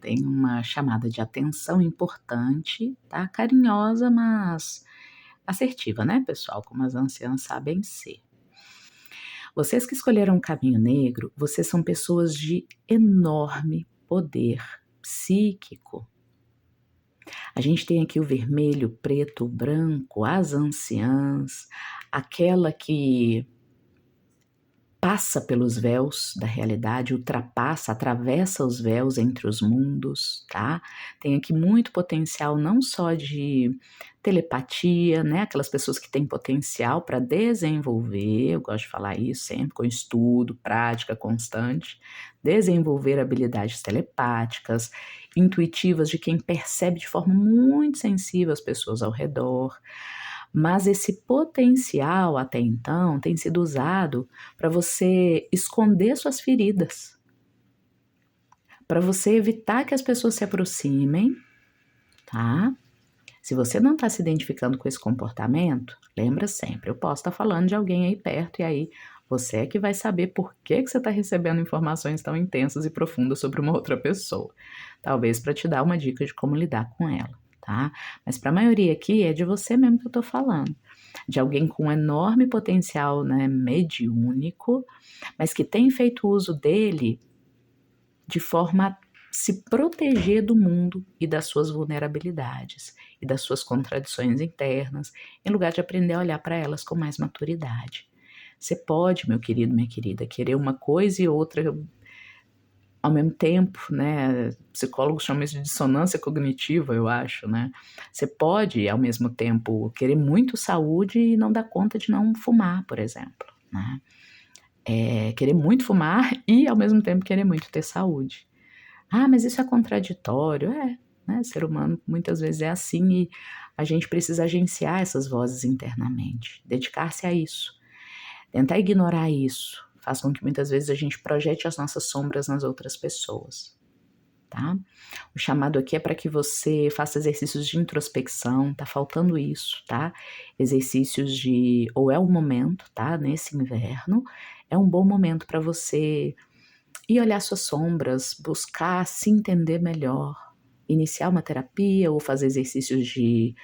Tem uma chamada de atenção importante, tá? Carinhosa, mas assertiva, né, pessoal? Como as anciãs sabem ser. Vocês que escolheram o caminho negro, vocês são pessoas de enorme poder psíquico. A gente tem aqui o vermelho, o preto, o branco, as anciãs, aquela que passa pelos véus da realidade, ultrapassa, atravessa os véus entre os mundos, tá? Tem aqui muito potencial não só de telepatia, né? Aquelas pessoas que têm potencial para desenvolver, eu gosto de falar isso sempre, com estudo, prática constante, desenvolver habilidades telepáticas, intuitivas de quem percebe de forma muito sensível as pessoas ao redor. Mas esse potencial, até então, tem sido usado para você esconder suas feridas, para você evitar que as pessoas se aproximem, tá? Se você não está se identificando com esse comportamento, lembra sempre, eu posso estar falando de alguém aí perto e aí você é que vai saber por que você está recebendo informações tão intensas e profundas sobre uma outra pessoa. Talvez para te dar uma dica de como lidar com ela, tá? Mas para a maioria aqui é de você mesmo que eu estou falando. De alguém com enorme potencial, né, mediúnico, mas que tem feito uso dele de forma a se proteger do mundo e das suas vulnerabilidades e das suas contradições internas, em lugar de aprender a olhar para elas com mais maturidade. Você pode, meu querido, minha querida, querer uma coisa e outra ao mesmo tempo, né, psicólogos chamam isso de dissonância cognitiva, eu acho, né. Você pode, ao mesmo tempo, querer muito saúde e não dar conta de não fumar, por exemplo, né. Querer muito fumar e, ao mesmo tempo, querer muito ter saúde. "Ah, mas isso é contraditório". É, né, ser humano muitas vezes é assim e a gente precisa agenciar essas vozes internamente, dedicar-se a isso. Tentar ignorar isso faz com que muitas vezes a gente projete as nossas sombras nas outras pessoas, tá. O chamado aqui é para que você faça exercícios de introspecção, tá faltando isso, tá. Exercícios de ou é o momento, tá, nesse inverno, é um bom momento para você ir olhar suas sombras, buscar se entender melhor, iniciar uma terapia ou fazer exercícios de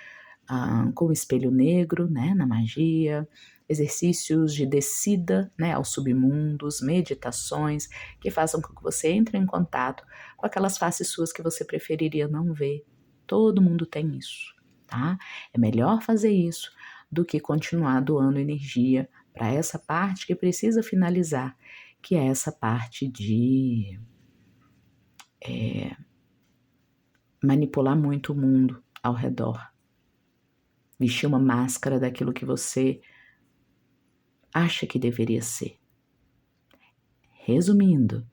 com o espelho negro, né, na magia, exercícios de descida, né, aos submundos, meditações que façam com que você entre em contato com aquelas faces suas que você preferiria não ver. Todo mundo tem isso, tá? É melhor fazer isso do que continuar doando energia para essa parte que precisa finalizar, que é essa parte de manipular muito o mundo ao redor. Vestir uma máscara daquilo que você acha que deveria ser. Resumindo,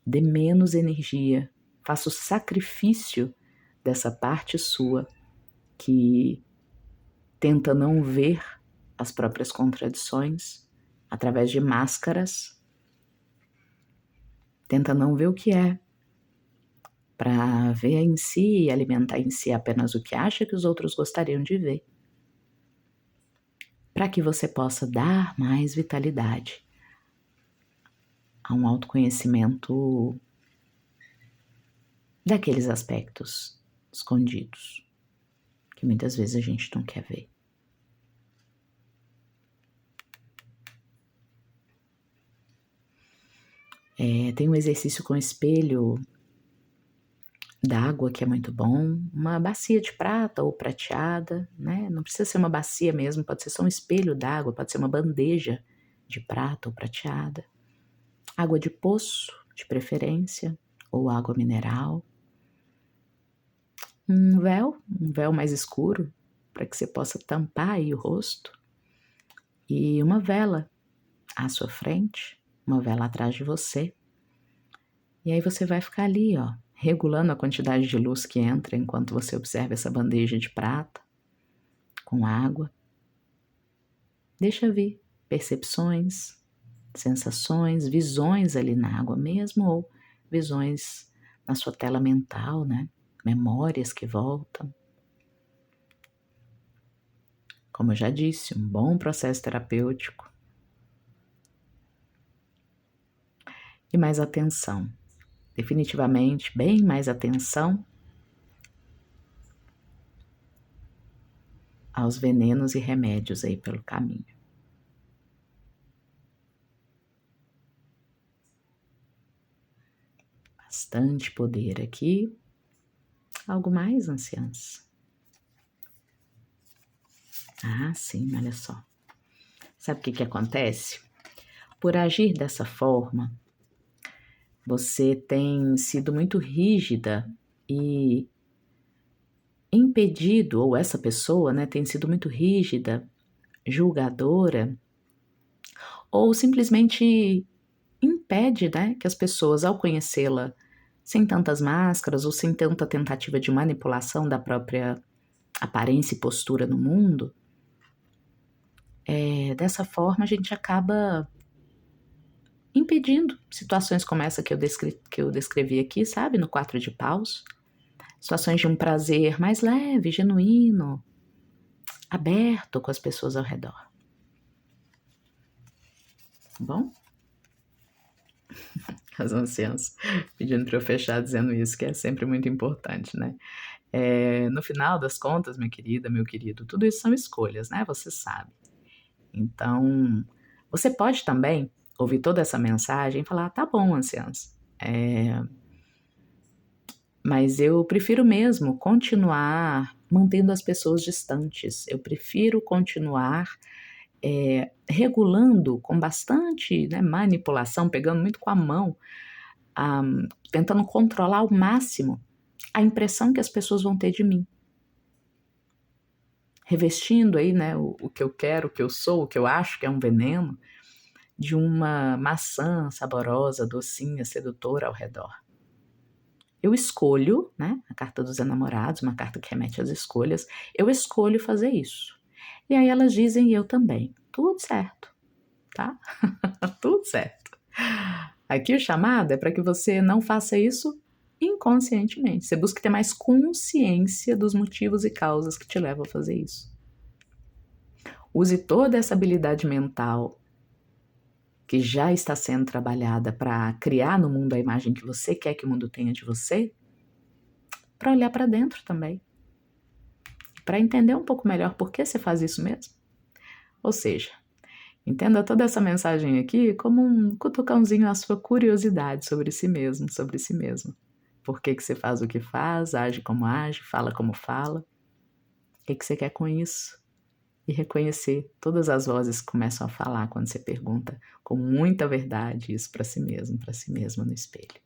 dê menos energia, faça o sacrifício dessa parte sua que tenta não ver as próprias contradições através de máscaras, tenta não ver o que é, para ver em si e alimentar em si apenas o que acha que os outros gostariam de ver, para que você possa dar mais vitalidade a um autoconhecimento daqueles aspectos escondidos, que muitas vezes a gente não quer ver. Tem um exercício com espelho d'água que é muito bom, uma bacia de prata ou prateada, né, não precisa ser uma bacia mesmo, pode ser só um espelho d'água, pode ser uma bandeja de prata ou prateada. Água de poço, de preferência, ou água mineral. Um véu mais escuro, para que você possa tampar aí o rosto. E uma vela à sua frente, uma vela atrás de você. E aí você vai ficar ali, ó, regulando a quantidade de luz que entra enquanto você observa essa bandeja de prata com água. Deixa vir percepções, sensações, visões ali na água mesmo ou visões na sua tela mental, né? Memórias que voltam. Como eu já disse, um bom processo terapêutico. E mais atenção. Definitivamente, bem mais atenção aos venenos e remédios aí pelo caminho. Bastante poder aqui. Algo mais, anciãs? Ah, sim, olha só. Sabe o que acontece? Por agir dessa forma, você tem sido muito rígida e impedido, ou essa pessoa, né, tem sido muito rígida, julgadora, ou simplesmente impede, né, que as pessoas, ao conhecê-la sem tantas máscaras ou sem tanta tentativa de manipulação da própria aparência e postura no mundo, dessa forma a gente acaba impedindo situações como essa que eu descrevi aqui, sabe, no 4 de paus. Situações de um prazer mais leve, genuíno, aberto com as pessoas ao redor. Tá bom? As anciãs pedindo para eu fechar dizendo isso, que é sempre muito importante, né? No final das contas, minha querida, meu querido, tudo isso são escolhas, né? Você sabe. Então, você pode também ouvir toda essa mensagem e falar: tá bom, anciãs, mas eu prefiro mesmo continuar mantendo as pessoas distantes, eu prefiro continuar regulando com bastante, né, manipulação, pegando muito com a mão, tentando controlar ao máximo a impressão que as pessoas vão ter de mim. Revestindo aí, né, o que eu quero, o que eu sou, o que eu acho que é um veneno, de uma maçã saborosa, docinha, sedutora ao redor. Eu escolho, né, a carta dos enamorados, uma carta que remete às escolhas, eu escolho fazer isso. E aí elas dizem, e eu também, tudo certo, tá? Tudo certo. Aqui o chamado é para que você não faça isso inconscientemente. Você busque ter mais consciência dos motivos e causas que te levam a fazer isso. Use toda essa habilidade mental que já está sendo trabalhada para criar no mundo a imagem que você quer que o mundo tenha de você, para olhar para dentro também. Para entender um pouco melhor por que você faz isso mesmo. Ou seja, entenda toda essa mensagem aqui como um cutucãozinho à sua curiosidade sobre si mesmo, sobre si mesmo. Por que você faz o que faz, age como age, fala como fala. O que você quer com isso? E reconhecer todas as vozes que começam a falar quando você pergunta com muita verdade isso para si mesma no espelho.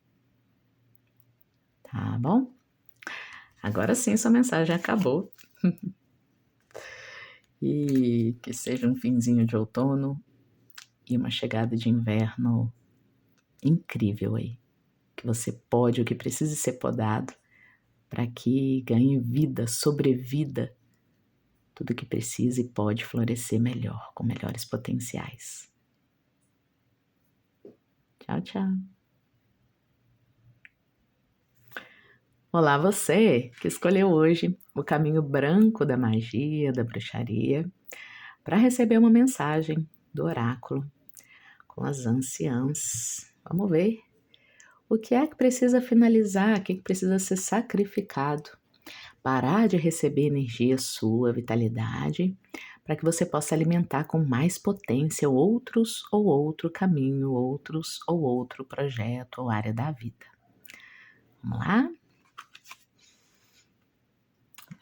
Tá bom? Agora sim, sua mensagem acabou. E que seja um finzinho de outono e uma chegada de inverno incrível aí. Que você pode, o que precisa ser podado para que ganhe vida, sobrevida, tudo que precisa e pode florescer melhor, com melhores potenciais. Tchau, tchau. Olá você que escolheu hoje o caminho branco da magia, da bruxaria, para receber uma mensagem do oráculo com as anciãs. Vamos ver o que é que precisa finalizar, o que precisa ser sacrificado. Parar de receber energia sua, vitalidade, para que você possa alimentar com mais potência outros ou outro caminho, outros ou outro projeto ou área da vida. Vamos lá?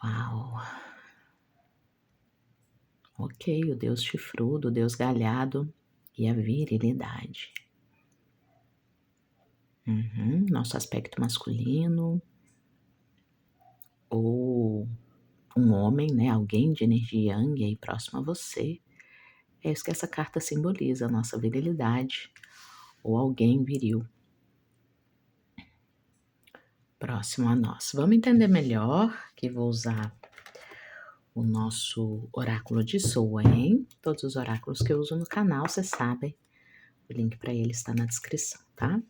Uau! Ok, o Deus chifrudo, o Deus galhado e a virilidade. Nosso aspecto masculino, ou um homem, né, alguém de energia yang aí próximo a você. É isso que essa carta simboliza, a nossa virilidade, ou alguém viril próximo a nós. Vamos entender melhor, que vou usar o nosso oráculo de Soen. Todos os oráculos que eu uso no canal, vocês sabem, o link para ele está na descrição, tá?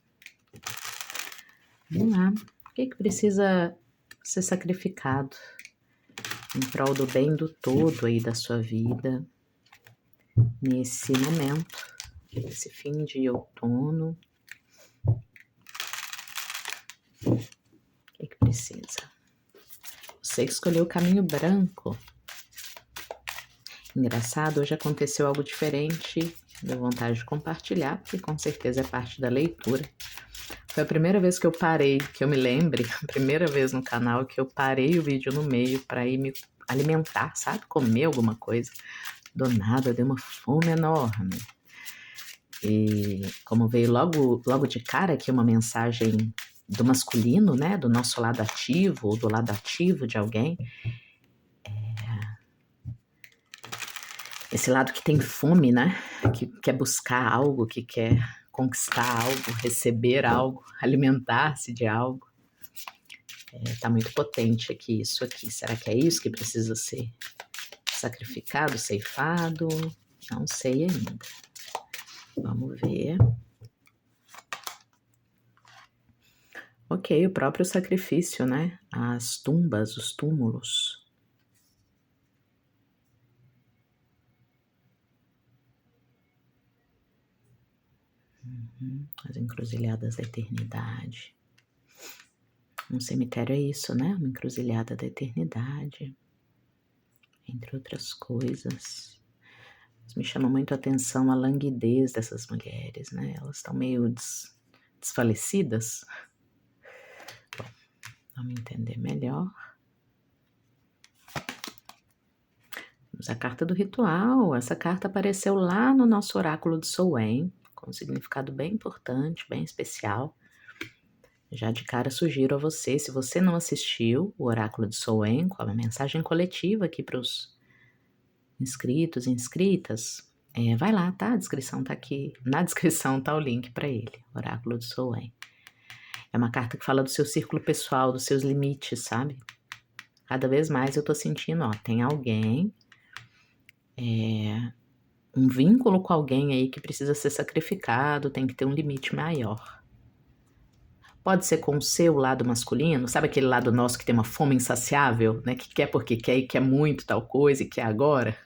Vamos lá. O que precisa ser sacrificado em prol do bem do todo aí da sua vida, nesse momento, nesse fim de outono? O que precisa? Você que escolheu o caminho branco. Engraçado, hoje aconteceu algo diferente, deu vontade de compartilhar, porque com certeza é parte da leitura. Foi a primeira vez que eu parei, que eu me lembre, a primeira vez no canal que eu parei o vídeo no meio para ir me alimentar, sabe? Comer alguma coisa. Do nada, deu uma fome enorme. E como veio logo de cara aqui uma mensagem do masculino, né? Do nosso lado ativo, ou do lado ativo de alguém. Esse lado que tem fome, né? Que quer buscar algo, que quer conquistar algo, receber algo, alimentar-se de algo. Tá muito potente aqui, isso aqui. Será que é isso que precisa ser sacrificado, ceifado? Não sei ainda. Vamos ver. Ok, o próprio sacrifício, né? As tumbas, os túmulos. As encruzilhadas da eternidade. Um cemitério é isso, né? Uma encruzilhada da eternidade, entre outras coisas. Mas me chama muito a atenção a languidez dessas mulheres, né? Elas estão meio desfalecidas. Bom, vamos entender melhor. Vamos à carta do ritual. Essa carta apareceu lá no nosso oráculo de Soen, com um significado bem importante, bem especial. Já de cara sugiro a você, se você não assistiu o Oráculo de Soen, com a mensagem coletiva aqui para os inscritos e inscritas, vai lá, tá? A descrição tá aqui. Na descrição tá o link para ele, Oráculo de Soen. É uma carta que fala do seu círculo pessoal, dos seus limites, sabe? Cada vez mais eu tô sentindo, ó, tem alguém, um vínculo com alguém aí que precisa ser sacrificado, tem que ter um limite maior. Pode ser com o seu lado masculino, sabe aquele lado nosso que tem uma fome insaciável, né? Que quer porque quer e quer muito tal coisa e quer agora?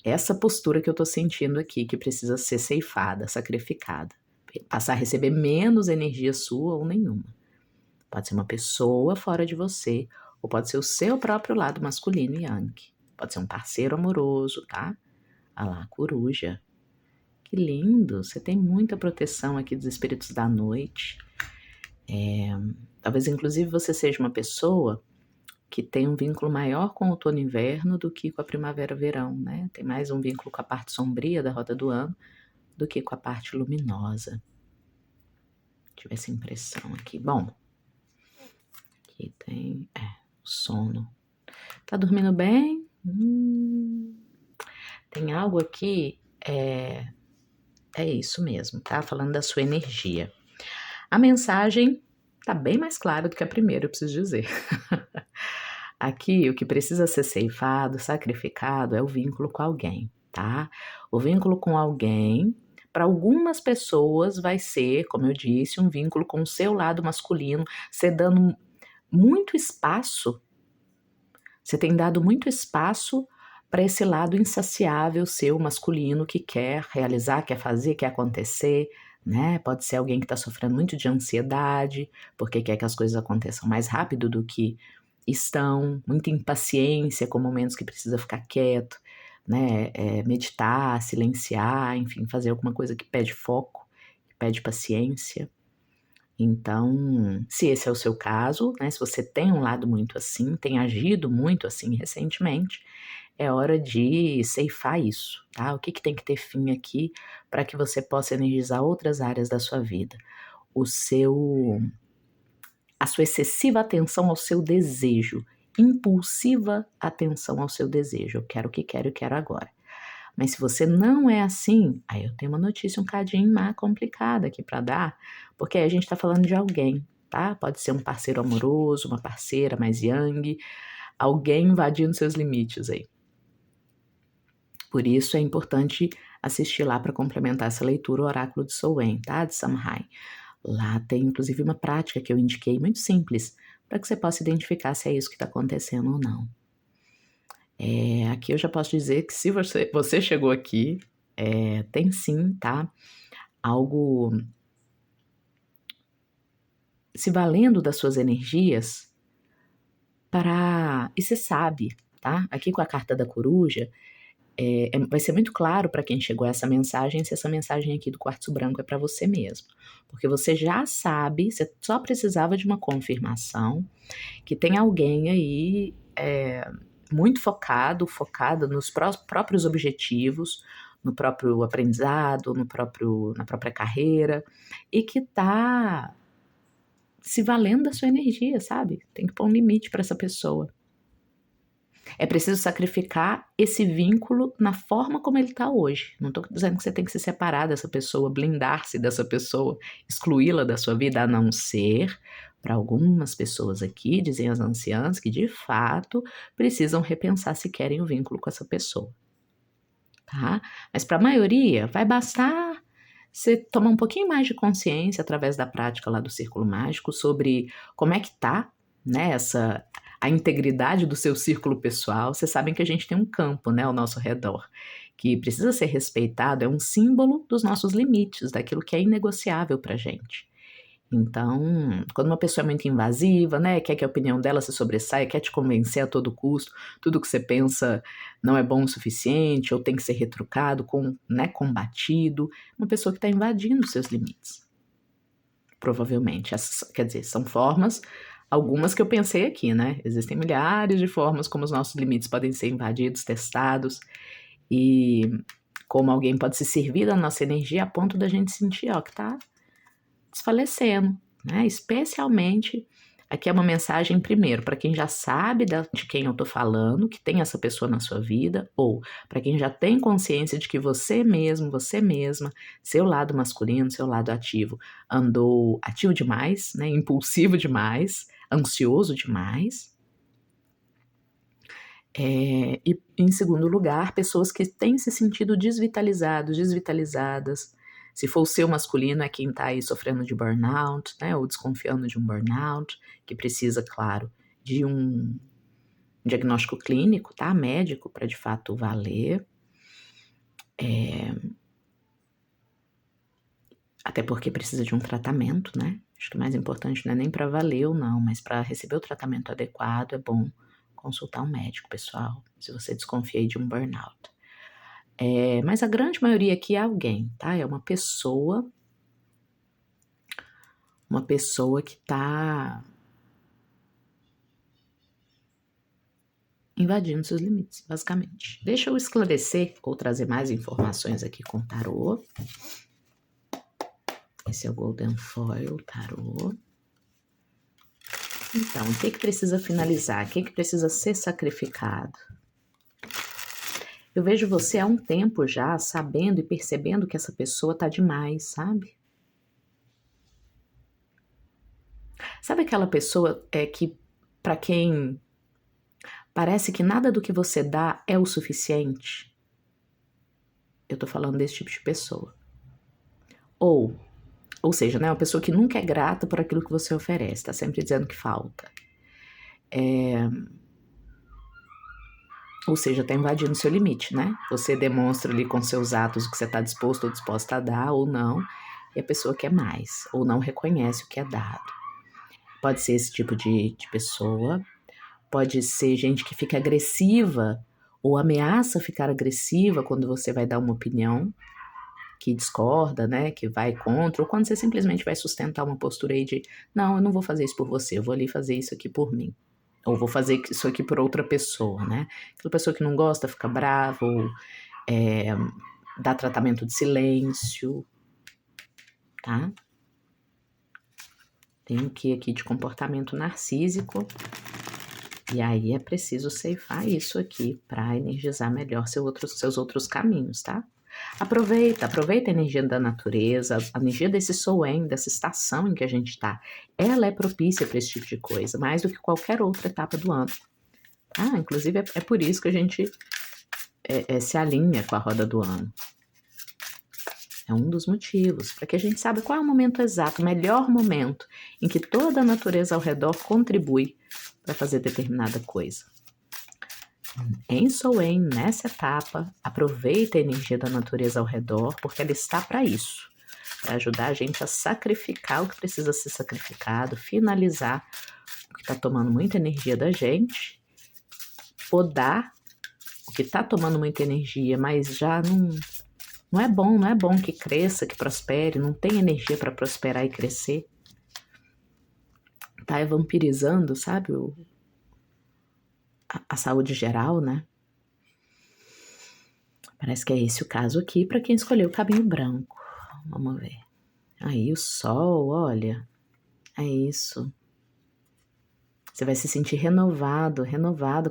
Essa postura que eu tô sentindo aqui, que precisa ser ceifada, sacrificada. Passar a receber menos energia sua ou nenhuma. Pode ser uma pessoa fora de você, ou pode ser o seu próprio lado masculino yang. Pode ser um parceiro amoroso, tá? Ah lá, coruja. Que lindo, você tem muita proteção aqui dos espíritos da noite. Talvez, inclusive, você seja uma pessoa que tem um vínculo maior com o outono e inverno do que com a primavera-verão, né? Tem mais um vínculo com a parte sombria da roda do ano do que com a parte luminosa. Tive essa impressão aqui. Bom, aqui tem o sono. Tá dormindo bem? Tem algo aqui, é isso mesmo, tá? Falando da sua energia. A mensagem tá bem mais clara do que a primeira, eu preciso dizer. Aqui, o que precisa ser ceifado, sacrificado, é o vínculo com alguém, tá? O vínculo com alguém, para algumas pessoas, vai ser, como eu disse, um vínculo com o seu lado masculino, você dando muito espaço, você tem dado muito espaço para esse lado insaciável seu masculino que quer realizar, quer fazer, quer acontecer, né? Pode ser alguém que está sofrendo muito de ansiedade, porque quer que as coisas aconteçam mais rápido do que estão, muita impaciência com momentos que precisa ficar quieto, né? Meditar, silenciar, enfim, fazer alguma coisa que pede foco, que pede paciência. Então, se esse é o seu caso, né? Se você tem um lado muito assim, tem agido muito assim recentemente, é hora de ceifar isso, tá? O que tem que ter fim aqui para que você possa energizar outras áreas da sua vida? A sua excessiva atenção ao seu desejo, impulsiva atenção ao seu desejo. Eu quero o que quero e quero agora. Mas se você não é assim, aí eu tenho uma notícia um cadinho mais complicada aqui para dar, porque aí a gente está falando de alguém, tá? Pode ser um parceiro amoroso, uma parceira mais yang, alguém invadindo seus limites aí. Por isso é importante assistir lá para complementar essa leitura, o Oráculo de Soen, tá? De Samhain. Lá tem inclusive uma prática que eu indiquei muito simples, para que você possa identificar se é isso que está acontecendo ou não. Aqui eu já posso dizer que se você chegou aqui, tem sim, tá? Algo se valendo das suas energias e você sabe, tá? Aqui com a carta da coruja, vai ser muito claro para quem chegou a essa mensagem se essa mensagem aqui do quartzo branco é para você mesmo. Porque você já sabe, você só precisava de uma confirmação que tem alguém aí muito focado nos próprios objetivos, no próprio aprendizado, na própria carreira, e que está se valendo da sua energia, sabe? Tem que pôr um limite para essa pessoa. É preciso sacrificar esse vínculo na forma como ele está hoje. Não estou dizendo que você tem que se separar dessa pessoa, blindar-se dessa pessoa, excluí-la da sua vida, a não ser para algumas pessoas aqui, dizem as anciãs, que de fato precisam repensar se querem o vínculo com essa pessoa. Tá? Mas para a maioria vai bastar você tomar um pouquinho mais de consciência através da prática lá do Círculo Mágico sobre como é que tá, né, a integridade do seu círculo pessoal. Vocês sabem que a gente tem um campo, né, ao nosso redor, que precisa ser respeitado, é um símbolo dos nossos limites, daquilo que é inegociável pra gente. Então, quando uma pessoa é muito invasiva, né, quer que a opinião dela se sobressaia, quer te convencer a todo custo, tudo que você pensa não é bom o suficiente, ou tem que ser retrucado, combatido, uma pessoa que está invadindo os seus limites. Provavelmente. Quer dizer, são formas, algumas que eu pensei aqui, né? Existem milhares de formas como os nossos limites podem ser invadidos, testados, e como alguém pode se servir da nossa energia a ponto da gente sentir, ó, que tá desfalecendo, né? Especialmente, aqui é uma mensagem primeiro para quem já sabe de quem eu tô falando, que tem essa pessoa na sua vida, ou para quem já tem consciência de que você mesmo, você mesma, seu lado masculino, seu lado ativo, andou ativo demais, né? Impulsivo demais, ansioso demais. E em segundo lugar, pessoas que têm se sentido desvitalizados, desvitalizadas. Se for o seu masculino, é quem está aí sofrendo de burnout, né, ou desconfiando de um burnout, que precisa, claro, de um diagnóstico clínico, tá, médico, para de fato valer. Até porque precisa de um tratamento, né? Acho que o mais importante não é nem para valer ou não, mas para receber o tratamento adequado é bom consultar um médico, pessoal, se você desconfia aí de um burnout. Mas a grande maioria aqui é alguém, tá? É uma pessoa que tá invadindo seus limites, basicamente. Deixa eu esclarecer ou trazer mais informações aqui com o tarô. Esse é o Golden Foil Tarô. Então, o que precisa finalizar? O que precisa ser sacrificado? Eu vejo você há um tempo já sabendo e percebendo que essa pessoa tá demais, sabe? Sabe aquela pessoa que, para quem parece que nada do que você dá é o suficiente? Eu tô falando desse tipo de pessoa. Ou seja, né, uma pessoa que nunca é grata por aquilo que você oferece, tá sempre dizendo que falta. Ou seja, tá invadindo seu limite, né? Você demonstra ali com seus atos o que você tá disposto ou disposta a dar ou não, e a pessoa quer mais, ou não reconhece o que é dado. Pode ser esse tipo de pessoa, pode ser gente que fica agressiva ou ameaça ficar agressiva quando você vai dar uma opinião que discorda, né, que vai contra, ou quando você simplesmente vai sustentar uma postura aí de não, eu não vou fazer isso por você, eu vou ali fazer isso aqui por mim. Ou vou fazer isso aqui por outra pessoa, né? Aquela pessoa que não gosta, fica brava, ou dá tratamento de silêncio, tá? Tem o que aqui de comportamento narcísico, e aí é preciso ceifar isso aqui para energizar melhor seus outros caminhos, tá? Aproveita a energia da natureza, a energia desse Soen, dessa estação em que a gente está. Ela é propícia para esse tipo de coisa, mais do que qualquer outra etapa do ano. Inclusive é por isso que a gente se alinha com a roda do ano. É um dos motivos, para que a gente saiba qual é o momento exato, o melhor momento em que toda a natureza ao redor contribui para fazer determinada coisa. Em Soen, nessa etapa, aproveita a energia da natureza ao redor, porque ela está para isso, para ajudar a gente a sacrificar o que precisa ser sacrificado, finalizar o que está tomando muita energia da gente, podar o que está tomando muita energia, mas já não é bom que cresça, que prospere, não tem energia para prosperar e crescer. Tá vampirizando, sabe, a saúde geral, né? Parece que é esse o caso aqui para quem escolheu o caminho branco. Vamos ver. Aí o sol, olha, é isso. Você vai se sentir renovado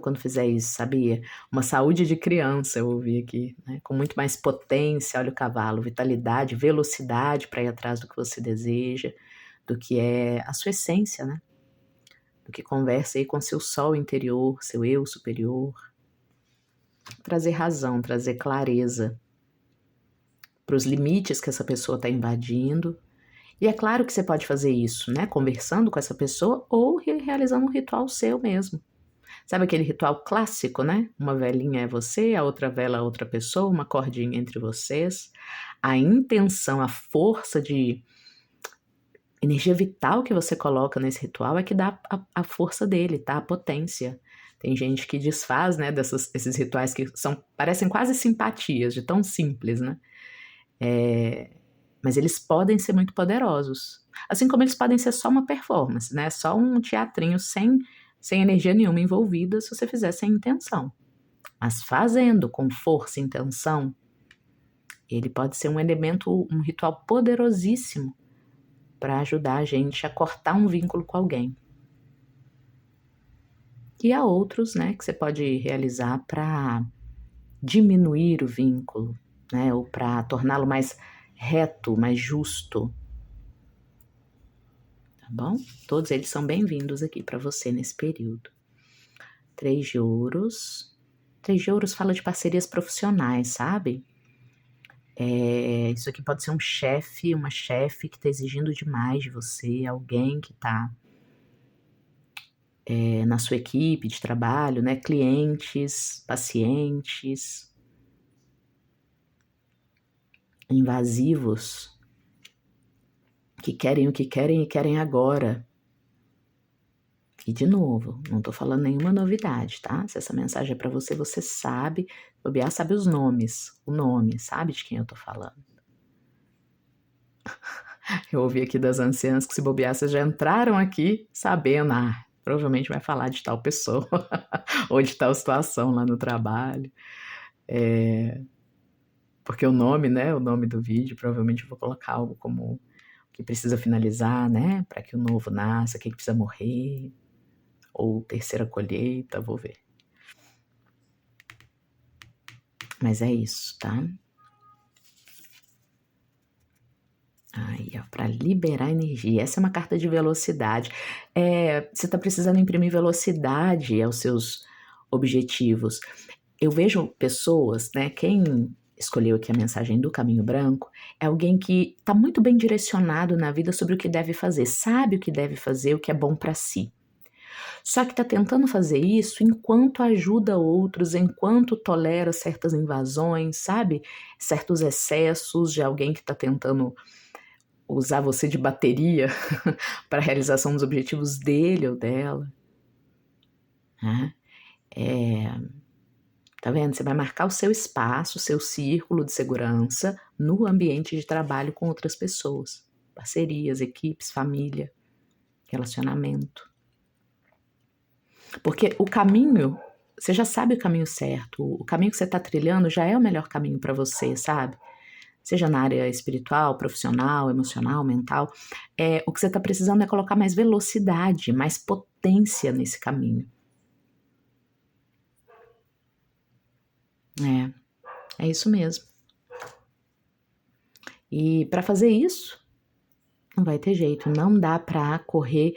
quando fizer isso, sabia? Uma saúde de criança, eu ouvi aqui, né? Com muito mais potência, olha o cavalo, vitalidade, velocidade para ir atrás do que você deseja, do que é a sua essência, né? Do que conversa aí com seu sol interior, seu eu superior. Trazer razão, trazer clareza para os limites que essa pessoa está invadindo. E é claro que você pode fazer isso, né? Conversando com essa pessoa ou realizando um ritual seu mesmo. Sabe aquele ritual clássico, né? Uma velinha é você, a outra vela é outra pessoa, uma cordinha entre vocês. A intenção, a força de energia vital que você coloca nesse ritual é que dá a força dele, tá? A potência. Tem gente que desfaz, né, desses rituais que parecem quase simpatias, de tão simples, né? Mas eles podem ser muito poderosos. Assim como eles podem ser só uma performance, né? Só um teatrinho sem energia nenhuma envolvida se você fizer sem intenção. Mas fazendo com força e intenção, ele pode ser um elemento, um ritual poderosíssimo para ajudar a gente a cortar um vínculo com alguém. E há outros, né, que você pode realizar para diminuir o vínculo, né, ou para torná-lo mais reto, mais justo. Tá bom? Todos eles são bem-vindos aqui para você nesse período. 3 de ouros. 3 de ouros fala de parcerias profissionais, sabe? Isso aqui pode ser um chefe, uma chefe que está exigindo demais de você, alguém que está na sua equipe de trabalho, né? Clientes, pacientes, invasivos, que querem o que querem e querem agora. E de novo, não tô falando nenhuma novidade, tá? Se essa mensagem é para você, você sabe, bobear sabe os nomes, o nome, sabe de quem eu tô falando. Eu ouvi aqui das anciãs que se bobear, vocês já entraram aqui sabendo, provavelmente vai falar de tal pessoa, ou de tal situação lá no trabalho. Porque o nome, né, o nome do vídeo, provavelmente eu vou colocar algo como que precisa finalizar, né, para que o novo nasça, quem precisa morrer, ou terceira colheita, vou ver. Mas é isso, tá? Aí, ó, para liberar energia. Essa é uma carta de velocidade. Você está precisando imprimir velocidade aos seus objetivos. Eu vejo pessoas, né? Quem escolheu aqui a mensagem do caminho branco é alguém que está muito bem direcionado na vida sobre o que deve fazer, sabe o que deve fazer, o que é bom para si. Só que está tentando fazer isso enquanto ajuda outros, enquanto tolera certas invasões, sabe? Certos excessos de alguém que está tentando usar você de bateria para a realização dos objetivos dele ou dela. Né? Tá vendo? Você vai marcar o seu espaço, o seu círculo de segurança no ambiente de trabalho com outras pessoas. Parcerias, equipes, família, relacionamento. Porque o caminho, você já sabe o caminho certo, o caminho que você está trilhando já é o melhor caminho para você, sabe? Seja na área espiritual, profissional, emocional, mental. O que você está precisando é colocar mais velocidade, mais potência nesse caminho. É isso mesmo. E para fazer isso, não vai ter jeito, não dá para correr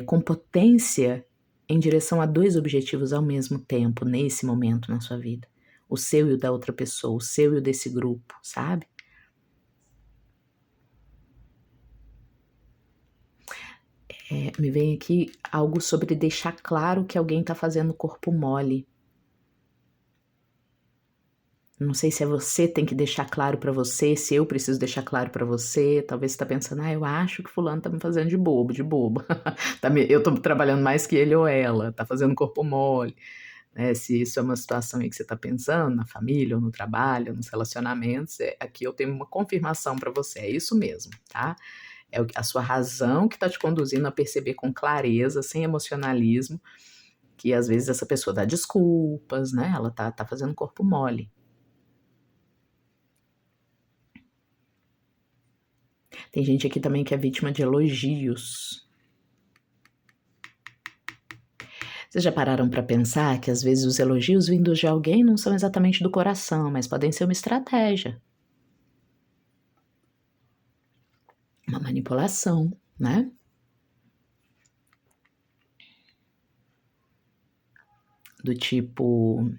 com potência em direção a 2 objetivos ao mesmo tempo, nesse momento na sua vida. O seu e o da outra pessoa, o seu e o desse grupo, sabe? Me vem aqui algo sobre deixar claro que alguém está fazendo corpo mole. Não sei se é você tem que deixar claro para você, se eu preciso deixar claro para você. Talvez você tá pensando, eu acho que fulano tá me fazendo de bobo, de boba. Eu tô trabalhando mais que ele ou ela, tá fazendo corpo mole. Né? Se isso é uma situação aí que você tá pensando, na família ou no trabalho, nos relacionamentos, aqui eu tenho uma confirmação para você, é isso mesmo, tá? É a sua razão que tá te conduzindo a perceber com clareza, sem emocionalismo, que às vezes essa pessoa dá desculpas, né? Ela tá fazendo corpo mole. Tem gente aqui também que é vítima de elogios. Vocês já pararam para pensar que às vezes os elogios vindos de alguém não são exatamente do coração, mas podem ser uma estratégia, uma manipulação, né? Do tipo,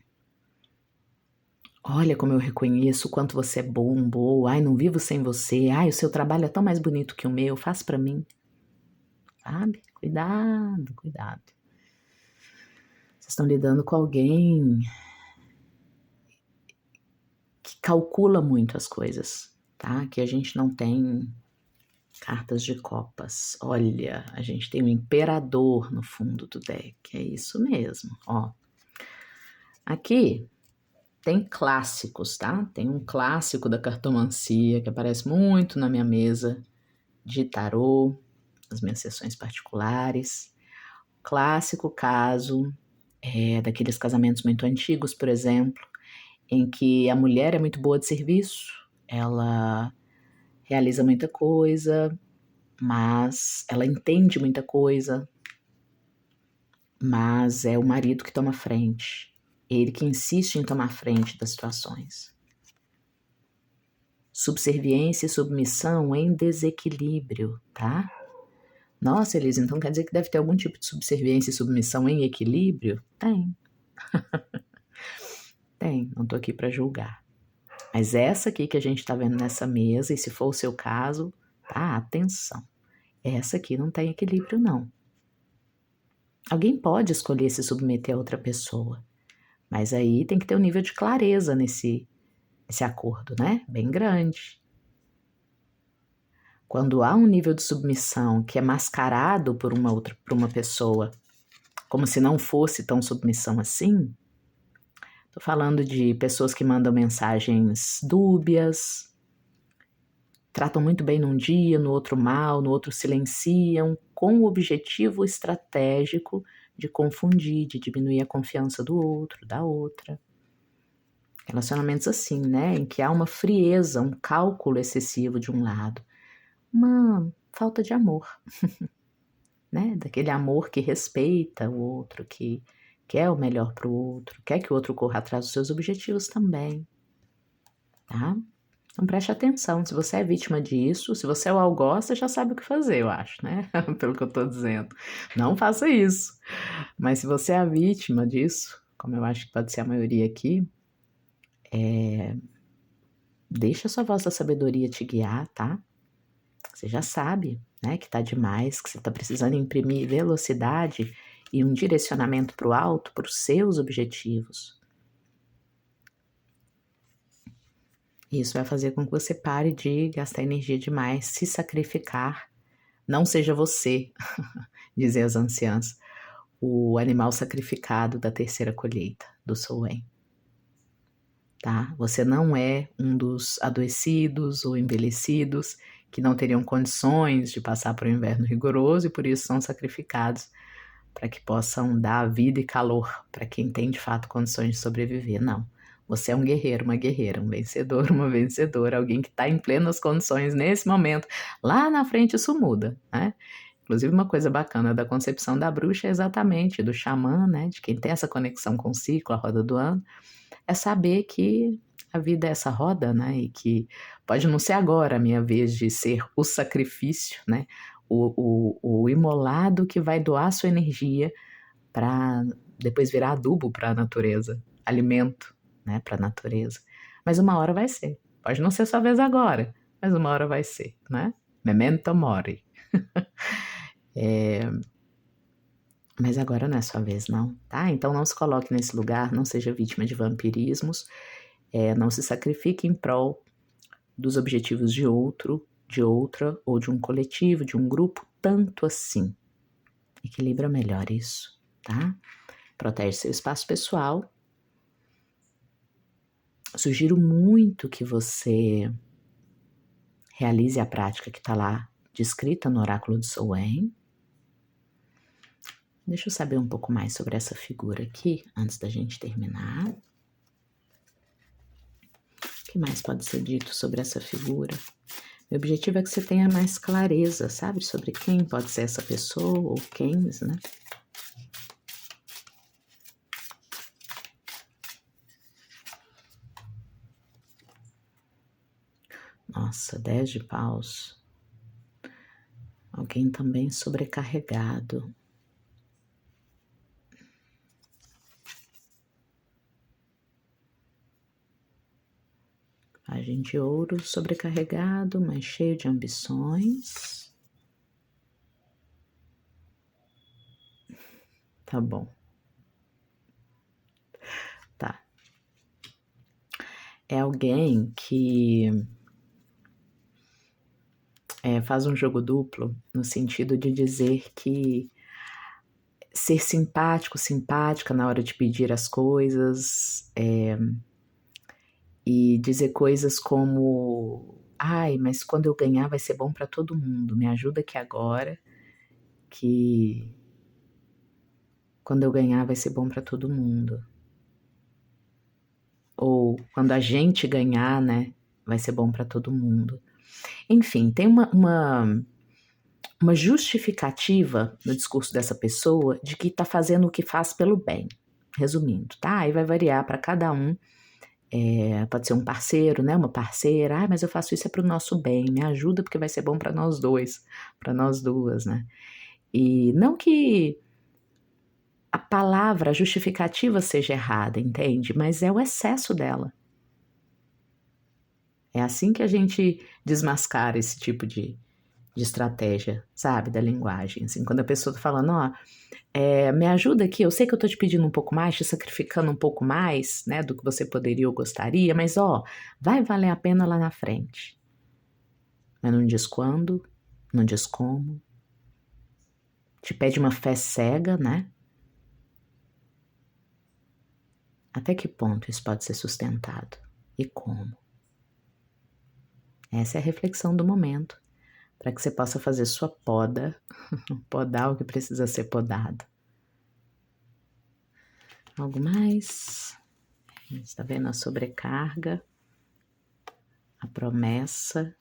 olha como eu reconheço o quanto você é bom, boa, ai, não vivo sem você, ai, o seu trabalho é tão mais bonito que o meu, faz para mim. Sabe? Cuidado, cuidado. Vocês estão lidando com alguém que calcula muito as coisas, tá? Que a gente não tem cartas de copas. Olha, a gente tem um imperador no fundo do deck, é isso mesmo, ó. Aqui tem clássicos, tá? Tem um clássico da cartomancia que aparece muito na minha mesa de tarô, nas minhas sessões particulares. Clássico caso daqueles casamentos muito antigos, por exemplo, em que a mulher é muito boa de serviço, ela realiza muita coisa, mas ela entende muita coisa, mas é o marido que toma frente, ele que insiste em tomar frente das situações. Subserviência e submissão em desequilíbrio, tá? Nossa, Elisa, então quer dizer que deve ter algum tipo de subserviência e submissão em equilíbrio? Tem. Tem, não tô aqui para julgar. Mas essa aqui que a gente tá vendo nessa mesa, e se for o seu caso, tá? Atenção. Essa aqui não tem equilíbrio, não. Alguém pode escolher se submeter a outra pessoa, mas aí tem que ter um nível de clareza nesse acordo, né? Bem grande. Quando há um nível de submissão que é mascarado por uma pessoa, como se não fosse tão submissão assim, tô falando de pessoas que mandam mensagens dúbias, tratam muito bem num dia, no outro mal, no outro silenciam, com o objetivo estratégico de confundir, de diminuir a confiança do outro, da outra. Relacionamentos assim, né, em que há uma frieza, um cálculo excessivo de um lado, uma falta de amor, né, daquele amor que respeita o outro, que quer o melhor para o outro, quer que o outro corra atrás dos seus objetivos também, tá? Então preste atenção, se você é vítima disso, se você é o algoz, você já sabe o que fazer, eu acho, né? Pelo que eu tô dizendo. Não faça isso. Mas se você é a vítima disso, como eu acho que pode ser a maioria aqui, deixa a sua voz da sabedoria te guiar, tá? Você já sabe, né, que tá demais, que você tá precisando imprimir velocidade e um direcionamento para o alto, para os seus objetivos. Isso vai fazer com que você pare de gastar energia demais, se sacrificar. Não seja você, dizem as anciãs, o animal sacrificado da terceira colheita do Soen. Tá? Você não é um dos adoecidos ou envelhecidos que não teriam condições de passar por um inverno rigoroso e por isso são sacrificados para que possam dar vida e calor para quem tem de fato condições de sobreviver. Não. Você é um guerreiro, uma guerreira, um vencedor, uma vencedora, alguém que está em plenas condições nesse momento. Lá na frente isso muda, né? Inclusive uma coisa bacana da concepção da bruxa é exatamente do xamã, né? De quem tem essa conexão com o ciclo, a roda do ano, é saber que a vida é essa roda, né? E que pode não ser agora a minha vez de ser o sacrifício, né? O imolado que vai doar sua energia para depois virar adubo para a natureza, alimento, né, para a natureza. Mas uma hora vai ser. Pode não ser sua vez agora, mas uma hora vai ser, né? Memento mori. Mas agora não é sua vez, não, tá? Então não se coloque nesse lugar, não seja vítima de vampirismos, não se sacrifique em prol dos objetivos de outro, de outra, ou de um coletivo, de um grupo, tanto assim. Equilibra melhor isso, tá? Protege seu espaço pessoal. Sugiro muito que você realize a prática que está lá descrita no oráculo de Soen. Deixa eu saber um pouco mais sobre essa figura aqui, antes da gente terminar. O que mais pode ser dito sobre essa figura? Meu objetivo é que você tenha mais clareza, sabe? Sobre quem pode ser essa pessoa, ou quem, né? Nossa, 10 de paus. Alguém também sobrecarregado. Pajem de ouro sobrecarregado, mas cheio de ambições. Tá bom. Tá. É alguém que faz um jogo duplo, no sentido de dizer que ser simpático, simpática na hora de pedir as coisas, e dizer coisas como: ai, mas quando eu ganhar vai ser bom para todo mundo, me ajuda aqui agora, que quando eu ganhar vai ser bom para todo mundo. Ou quando a gente ganhar, né, vai ser bom para todo mundo. Enfim, tem uma justificativa no discurso dessa pessoa de que está fazendo o que faz pelo bem. Resumindo, tá? Aí vai variar para cada um. Pode ser um parceiro, né? Uma parceira. Mas eu faço isso é para o nosso bem. Me ajuda porque vai ser bom para nós dois, para nós duas, né? E não que a palavra, a justificativa seja errada, entende? Mas é o excesso dela. É assim que a gente desmascara esse tipo de estratégia, sabe? Da linguagem. Assim, quando a pessoa tá falando, ó, me ajuda aqui, eu sei que eu tô te pedindo um pouco mais, te sacrificando um pouco mais, né, do que você poderia ou gostaria, mas ó, vai valer a pena lá na frente. Mas não diz quando, não diz como. Te pede uma fé cega, né? Até que ponto isso pode ser sustentado? E como? Essa é a reflexão do momento, para que você possa fazer sua poda, podar o que precisa ser podado. Algo mais? Está vendo a sobrecarga, a promessa.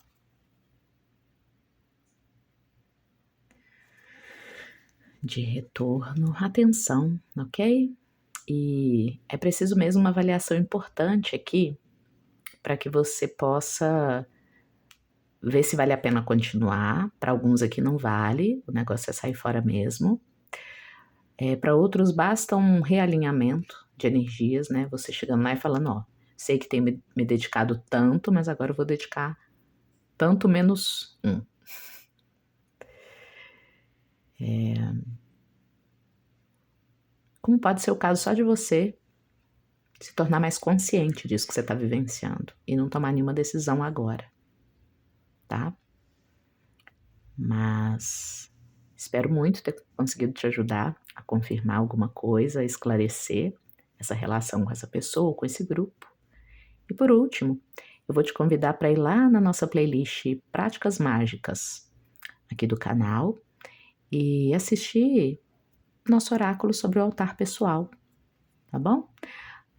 De retorno, atenção, ok? E é preciso mesmo uma avaliação importante aqui para que você possa ver se vale a pena continuar. Para alguns aqui não vale, o negócio é sair fora mesmo. Para outros basta um realinhamento de energias, né? Você chegando lá e falando, ó, sei que tem me dedicado tanto, mas agora eu vou dedicar tanto menos um. Como pode ser o caso só de você se tornar mais consciente disso que você está vivenciando e não tomar nenhuma decisão agora, tá? Mas espero muito ter conseguido te ajudar a confirmar alguma coisa, a esclarecer essa relação com essa pessoa, com esse grupo. E por último, eu vou te convidar para ir lá na nossa playlist Práticas Mágicas aqui do canal e assistir nosso oráculo sobre o altar pessoal, tá bom?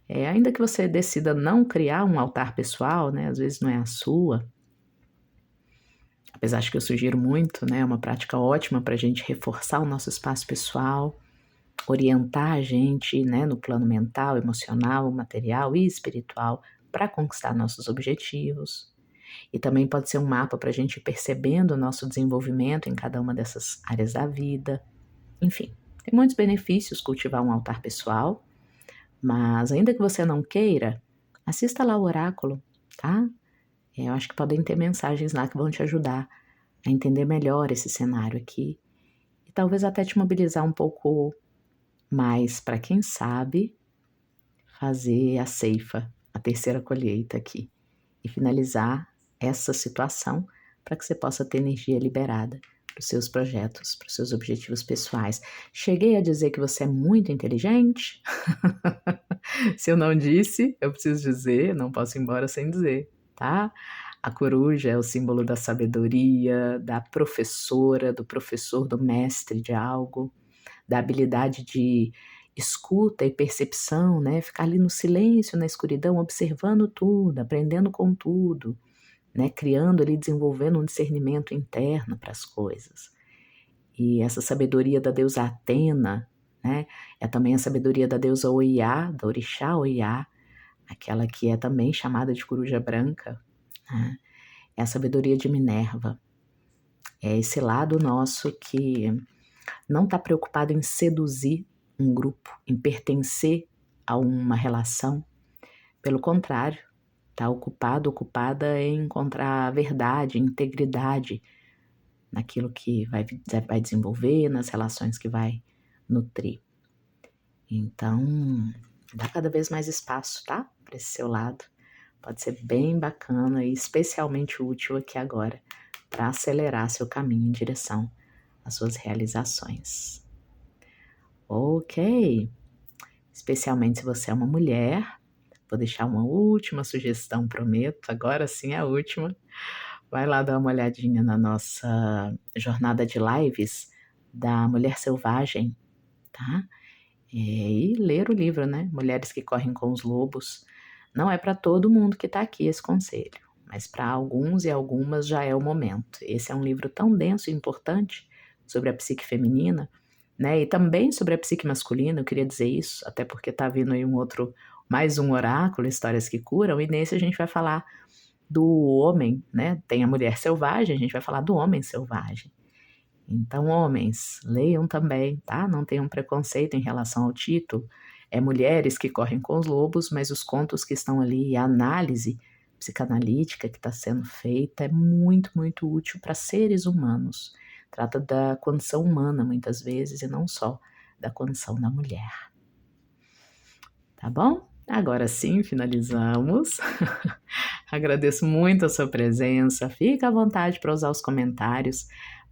Ainda que você decida não criar um altar pessoal, né? Às vezes não é a sua, apesar de que eu sugiro muito, né? É uma prática ótima para a gente reforçar o nosso espaço pessoal, orientar a gente, né? No plano mental, emocional, material e espiritual para conquistar nossos objetivos. E também pode ser um mapa para a gente ir percebendo o nosso desenvolvimento em cada uma dessas áreas da vida. Enfim, tem muitos benefícios cultivar um altar pessoal, mas ainda que você não queira, assista lá o oráculo, tá? Eu acho que podem ter mensagens lá que vão te ajudar a entender melhor esse cenário aqui e talvez até te mobilizar um pouco mais para quem sabe fazer a ceifa, a terceira colheita aqui e finalizar essa situação para que você possa ter energia liberada para os seus projetos, para os seus objetivos pessoais. Cheguei a dizer que você é muito inteligente? Se eu não disse, eu preciso dizer, não posso ir embora sem dizer, tá? A coruja é o símbolo da sabedoria, da professora, do professor, do mestre de algo, da habilidade de escuta e percepção, né? Ficar ali no silêncio, na escuridão, observando tudo, aprendendo com tudo, né? Criando ali, desenvolvendo um discernimento interno para as coisas. E essa sabedoria da deusa Atena, né? É também a sabedoria da deusa Oiá, da orixá Oiá, aquela que é também chamada de coruja branca, né? É a sabedoria de Minerva. É esse lado nosso que não está preocupado em seduzir um grupo, em pertencer a uma relação. Pelo contrário, está ocupada em encontrar a verdade, integridade naquilo que vai desenvolver, nas relações que vai nutrir. Então, dá cada vez mais espaço, tá? Para esse seu lado. Pode ser bem bacana e especialmente útil aqui agora para acelerar seu caminho em direção às suas realizações. Ok, especialmente se você é uma mulher, vou deixar uma última sugestão, prometo, agora sim é a última. Vai lá dar uma olhadinha na nossa jornada de lives da Mulher Selvagem, tá? E ler o livro, né? Mulheres que Correm com os Lobos. Não é para todo mundo que está aqui esse conselho. mas para alguns e algumas já é o momento. Esse é um livro tão denso e importante sobre a psique feminina, né? E também sobre a psique masculina, eu queria dizer isso, até porque tá vindo aí mais um oráculo, Histórias que Curam, e nesse a gente vai falar do homem, né? Tem a mulher selvagem, a gente vai falar do homem selvagem. Então, homens, leiam também, tá? Não tenham preconceito em relação ao título. É mulheres que correm com os lobos, mas os contos que estão ali, a análise psicanalítica que está sendo feita é muito, muito útil para seres humanos. Trata da condição humana, muitas vezes, e não só da condição da mulher. Tá bom? Agora sim, finalizamos. Agradeço muito a sua presença. Fica à vontade para usar os comentários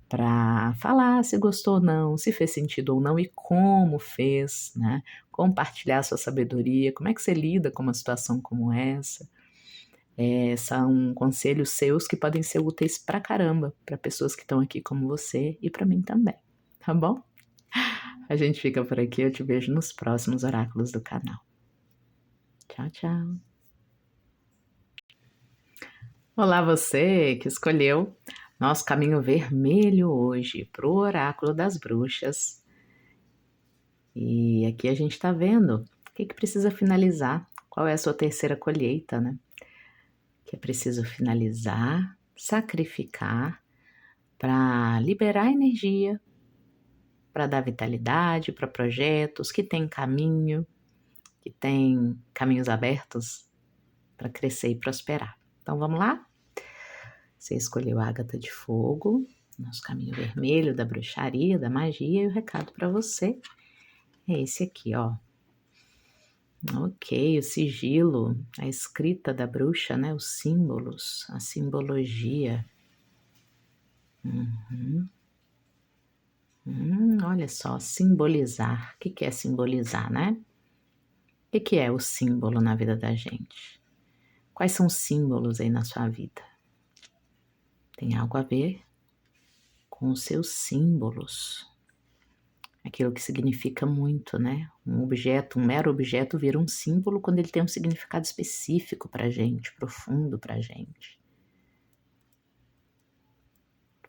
para falar se gostou ou não, se fez sentido ou não e como fez, né? Compartilhar sua sabedoria, como é que você lida com uma situação como essa. São conselhos seus que podem ser úteis pra caramba para pessoas que estão aqui como você e para mim também, tá bom? A gente fica por aqui, eu te vejo nos próximos oráculos do canal. Tchau, tchau. Olá você que escolheu nosso caminho vermelho hoje para o oráculo das bruxas. E aqui a gente está vendo o que precisa finalizar, qual é a sua terceira colheita, né? Que é preciso finalizar, sacrificar para liberar energia, para dar vitalidade para projetos que têm caminho, que têm caminhos abertos para crescer e prosperar. Então vamos lá? Você escolheu a ágata de fogo, nosso caminho vermelho da bruxaria, da magia, e o recado para você é esse aqui, ó. Ok, o sigilo, a escrita da bruxa, né? Os símbolos, a simbologia. Olha só, simbolizar. O que é simbolizar, né? O que é o símbolo na vida da gente? Quais são os símbolos aí na sua vida? Tem algo a ver com os seus símbolos. Aquilo que significa muito, né? Um objeto, um mero objeto vira um símbolo quando ele tem um significado específico pra gente, profundo pra gente.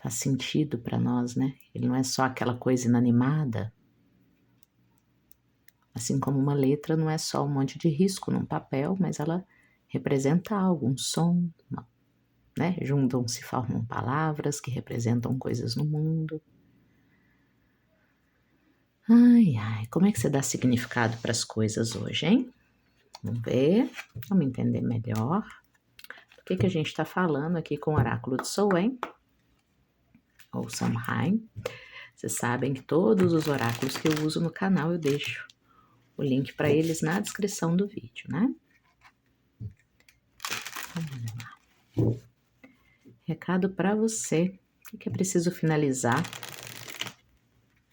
Faz sentido pra nós, né? Ele não é só aquela coisa inanimada. Assim como uma letra não é só um monte de risco num papel, mas ela representa algo, um som, né? Juntam-se, formam palavras que representam coisas no mundo. Ai, ai, como é que você dá significado para as coisas hoje, hein? Vamos ver, vamos entender melhor. O que a gente está falando aqui com o oráculo de Sowen, ou Samhain. Vocês sabem que todos os oráculos que eu uso no canal eu deixo o link para eles na descrição do vídeo, né? Vamos lá. Recado para você. O que é preciso finalizar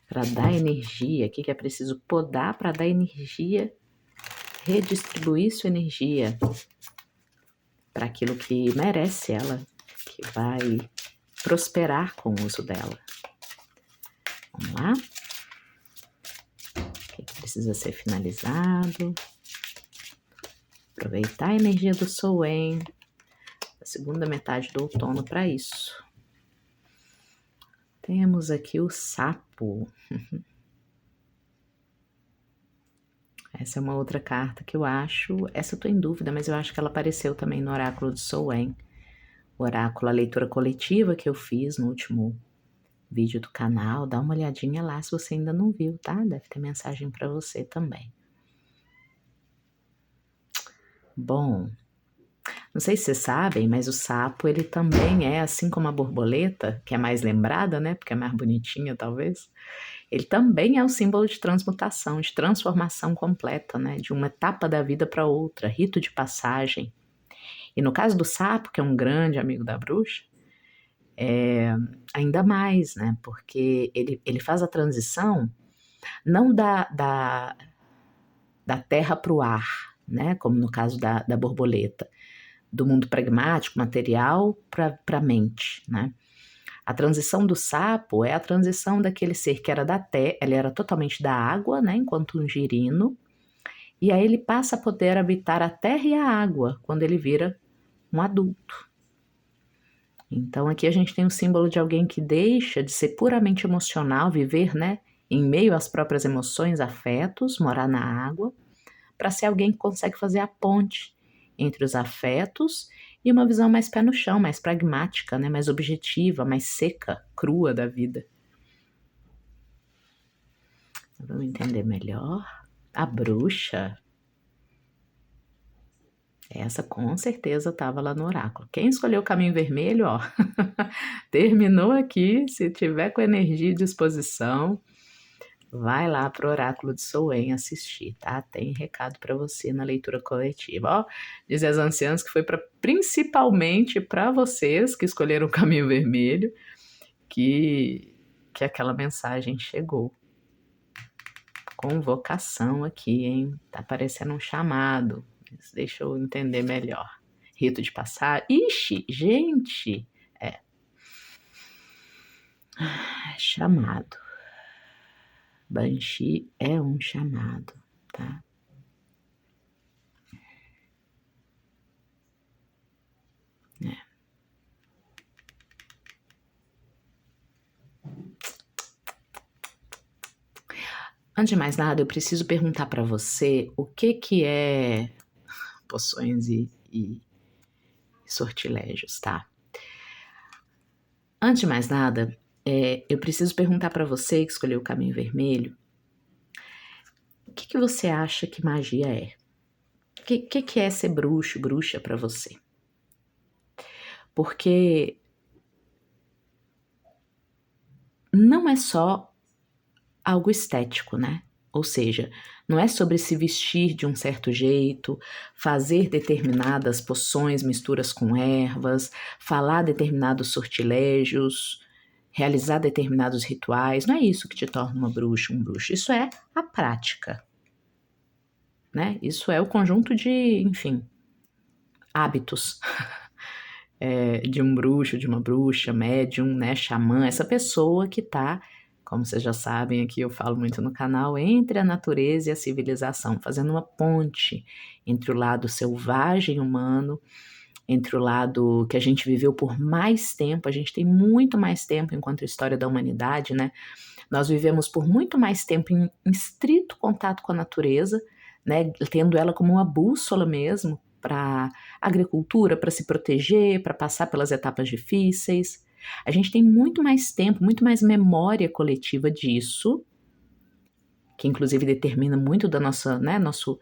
para dar energia? O que é preciso podar para dar energia? Redistribuir sua energia para aquilo que merece ela, que vai prosperar com o uso dela. Vamos lá? O que precisa ser finalizado? Aproveitar a energia do Sowen, a segunda metade do outono para isso. Temos aqui o sapo. Essa é uma outra carta que eu acho, essa eu tô em dúvida, mas eu acho que ela apareceu também no oráculo de Sowen. O oráculo, a leitura coletiva que eu fiz no último vídeo do canal, dá uma olhadinha lá se você ainda não viu, tá? Deve ter mensagem para você também. Bom, não sei se vocês sabem, mas o sapo, ele também é, assim como a borboleta, que é mais lembrada, né? Porque é mais bonitinha, talvez. Ele também é o símbolo de transmutação, de transformação completa, né? De uma etapa da vida para outra, rito de passagem. E no caso do sapo, que é um grande amigo da bruxa, ainda mais, né? Porque ele faz a transição não da terra para o ar, né? Como no caso da borboleta, do mundo pragmático, material, para a mente, né? A transição do sapo é a transição daquele ser que era da terra, ele era totalmente da água, né? Enquanto um girino, e aí ele passa a poder habitar a terra e a água quando ele vira um adulto. Então aqui a gente tem o símbolo de alguém que deixa de ser puramente emocional, viver, né, em meio às próprias emoções, afetos, morar na água, para ser alguém que consegue fazer a ponte entre os afetos e uma visão mais pé no chão, mais pragmática, né, mais objetiva, mais seca, crua da vida. Vamos entender melhor? A bruxa, essa com certeza estava lá no oráculo. Quem escolheu o caminho vermelho, ó, terminou aqui. Se tiver com energia e disposição, vai lá pro oráculo de Soen assistir, tá? Tem recado para você na leitura coletiva. Ó, diz as anciãs que foi principalmente para vocês que escolheram o caminho vermelho que aquela mensagem chegou. Convocação aqui, hein? Tá parecendo um chamado. Deixa eu entender melhor. Rito de passar. Ixi, gente! Chamado. Banshee é um chamado, tá? Antes de mais nada, eu preciso perguntar para você o que é poções e sortilégios, tá? Antes de mais nada, eu preciso perguntar para você que escolheu o caminho vermelho, o que você acha que magia é? O que é ser bruxo, bruxa para você? Porque não é só algo estético, né? Ou seja, não é sobre se vestir de um certo jeito, fazer determinadas poções, misturas com ervas, falar determinados sortilégios, realizar determinados rituais. Não é isso que te torna uma bruxa, um bruxo. Isso é a prática, né? Isso é o conjunto de, enfim, hábitos de um bruxo, de uma bruxa, médium, né, xamã, essa pessoa que tá, como vocês já sabem, aqui eu falo muito no canal, entre a natureza e a civilização, fazendo uma ponte entre o lado selvagem humano, entre o lado que a gente viveu por mais tempo, a gente tem muito mais tempo enquanto história da humanidade, né? Nós vivemos por muito mais tempo em estrito contato com a natureza, né, tendo ela como uma bússola mesmo para agricultura, para se proteger, para passar pelas etapas difíceis. A gente tem muito mais tempo, muito mais memória coletiva disso, que inclusive determina muito da nosso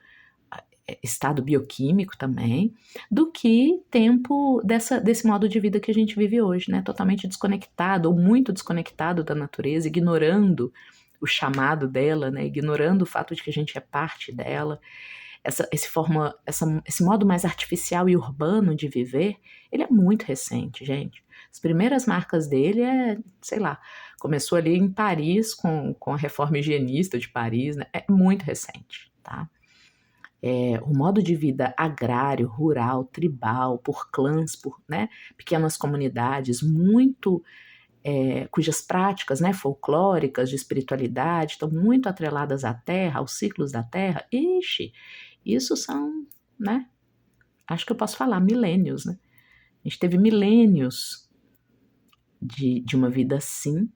estado bioquímico também, do que tempo desse modo de vida que a gente vive hoje, né? Totalmente desconectado ou muito desconectado da natureza, ignorando o chamado dela, né? Ignorando o fato de que a gente é parte dela. Esse modo mais artificial e urbano de viver, ele é muito recente, gente. As primeiras marcas dele sei lá, começou ali em Paris com a reforma higienista de Paris, né? É muito recente, tá? O modo de vida agrário, rural, tribal, por clãs, por, né, pequenas comunidades, muito cujas práticas, né, folclóricas de espiritualidade estão muito atreladas à terra, aos ciclos da terra. Ixi, isso são, né, acho que eu posso falar, milênios, né? A gente teve milênios de uma vida assim,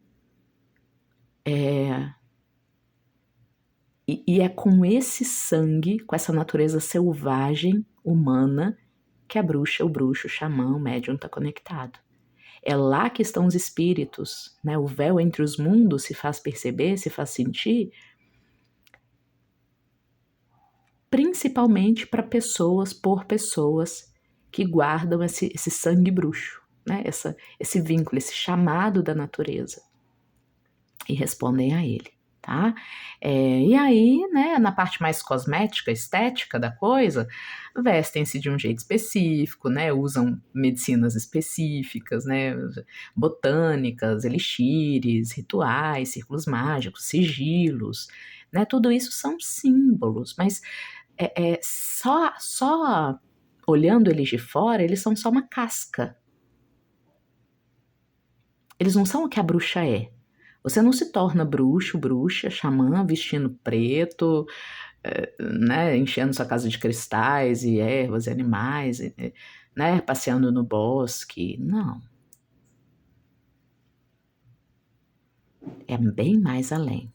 e é com esse sangue, com essa natureza selvagem, humana, que a bruxa, o bruxo, o xamã, o médium está conectado. É lá que estão os espíritos, né? O véu entre os mundos se faz perceber, se faz sentir, principalmente para pessoas, por pessoas que guardam esse sangue bruxo, né? Esse vínculo, esse chamado da natureza, e respondem a ele. Tá? E aí, né, na parte mais cosmética, estética da coisa, vestem-se de um jeito específico, né, usam medicinas específicas, né, botânicas, elixires, rituais, círculos mágicos, sigilos, né, tudo isso são símbolos, mas só olhando eles de fora, eles são só uma casca. Eles não são o que a bruxa é. Você não se torna bruxo, bruxa, xamã, vestindo preto, né, enchendo sua casa de cristais e ervas e animais, né, passeando no bosque. Não. É bem mais além.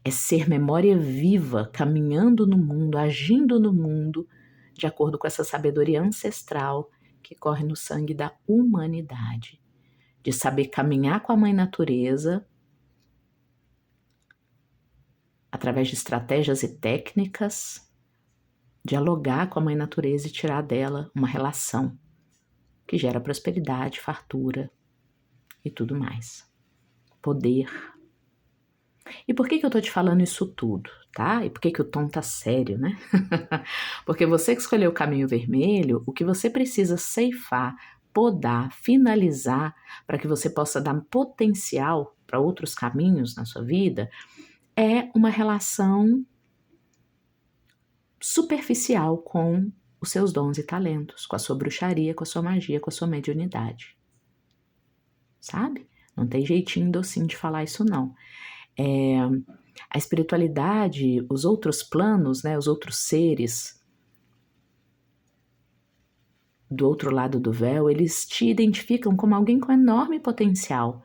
É ser memória viva, caminhando no mundo, agindo no mundo, de acordo com essa sabedoria ancestral que corre no sangue da humanidade. De saber caminhar com a mãe natureza, através de estratégias e técnicas, dialogar com a mãe natureza e tirar dela uma relação que gera prosperidade, fartura e tudo mais. Poder. E por que eu tô te falando isso tudo, tá? E por que o tom tá sério, né? Porque você que escolheu o caminho vermelho, o que você precisa ceifar, podar, finalizar, para que você possa dar potencial para outros caminhos na sua vida, é uma relação superficial com os seus dons e talentos, com a sua bruxaria, com a sua magia, com a sua mediunidade. Sabe? Não tem jeitinho docinho de falar isso, não. A espiritualidade, os outros planos, né, os outros seres do outro lado do véu, eles te identificam como alguém com enorme potencial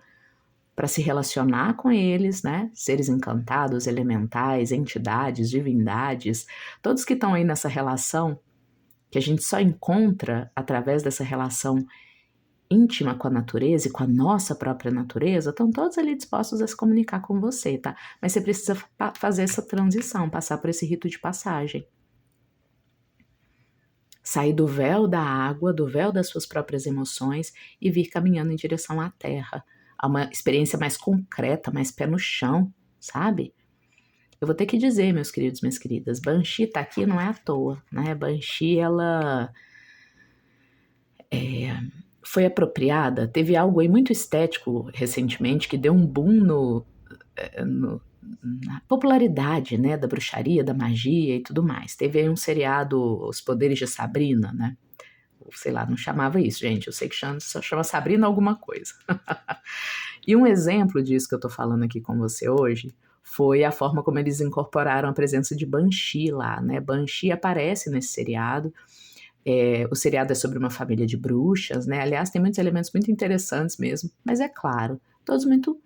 para se relacionar com eles, né? Seres encantados, elementais, entidades, divindades, todos que estão aí nessa relação que a gente só encontra através dessa relação íntima com a natureza e com a nossa própria natureza, estão todos ali dispostos a se comunicar com você, tá? Mas você precisa fazer essa transição, passar por esse rito de passagem. Sair do véu da água, do véu das suas próprias emoções e vir caminhando em direção à terra, a uma experiência mais concreta, mais pé no chão, sabe? Eu vou ter que dizer, meus queridos, minhas queridas, Banshee tá aqui não é à toa, né? Banshee, ela foi apropriada, teve algo aí muito estético recentemente que deu um boom na popularidade, né, da bruxaria, da magia e tudo mais. Teve aí um seriado, Os Poderes de Sabrina, né? Sei lá, não chamava isso, gente. Eu sei que só chama Sabrina alguma coisa. E um exemplo disso que eu tô falando aqui com você hoje foi a forma como eles incorporaram a presença de Banshee lá, né? Banshee aparece nesse seriado. O seriado é sobre uma família de bruxas, né? Aliás, tem muitos elementos muito interessantes mesmo, mas é claro, todos muito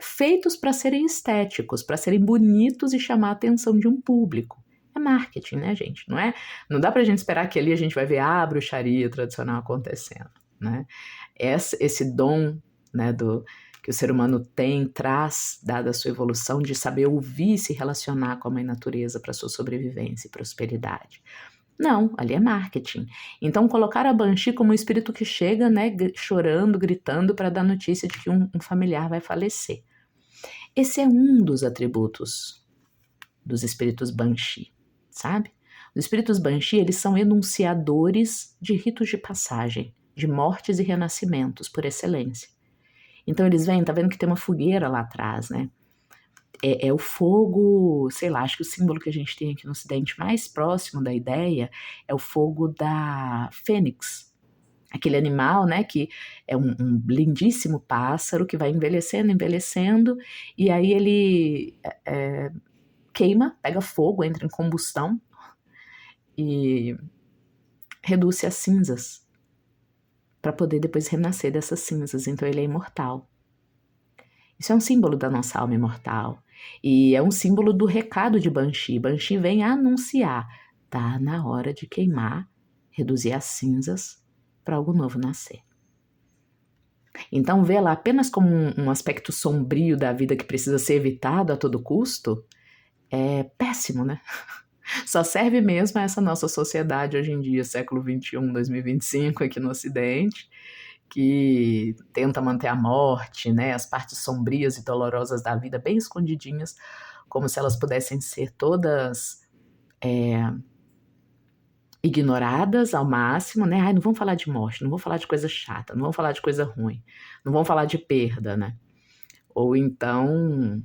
feitos para serem estéticos, para serem bonitos e chamar a atenção de um público. É marketing, né, gente? Não dá pra gente esperar que ali a gente vai ver a bruxaria tradicional acontecendo, né? Esse dom, né, que o ser humano traz, dada a sua evolução, de saber ouvir e se relacionar com a mãe natureza para sua sobrevivência e prosperidade. Não, ali é marketing. Então, colocar a Banshee como um espírito que chega, né, chorando, gritando para dar notícia de que um familiar vai falecer. Esse é um dos atributos dos espíritos Banshee, sabe? Os espíritos Banshee, eles são enunciadores de ritos de passagem, de mortes e renascimentos, por excelência. Então, eles vêm, tá vendo que tem uma fogueira lá atrás, né? É o fogo, sei lá, acho que o símbolo que a gente tem aqui no Ocidente mais próximo da ideia é o fogo da fênix, aquele animal, né, que é um lindíssimo pássaro que vai envelhecendo, envelhecendo, e aí ele queima, pega fogo, entra em combustão e reduz-se a cinzas para poder depois renascer dessas cinzas, então ele é imortal. Isso é um símbolo da nossa alma imortal. E é um símbolo do recado de Banshee. Banshee vem anunciar. Tá na hora de queimar, reduzir as cinzas para algo novo nascer. Então, vê-la apenas como um aspecto sombrio da vida que precisa ser evitado a todo custo é péssimo, né? Só serve mesmo a essa nossa sociedade hoje em dia, século XXI, 2025, aqui no Ocidente, que tenta manter a morte, né, as partes sombrias e dolorosas da vida bem escondidinhas, como se elas pudessem ser todas ignoradas ao máximo, né? Ai, não vamos falar de morte, não vamos falar de coisa chata, não vamos falar de coisa ruim, não vamos falar de perda, né? Ou então,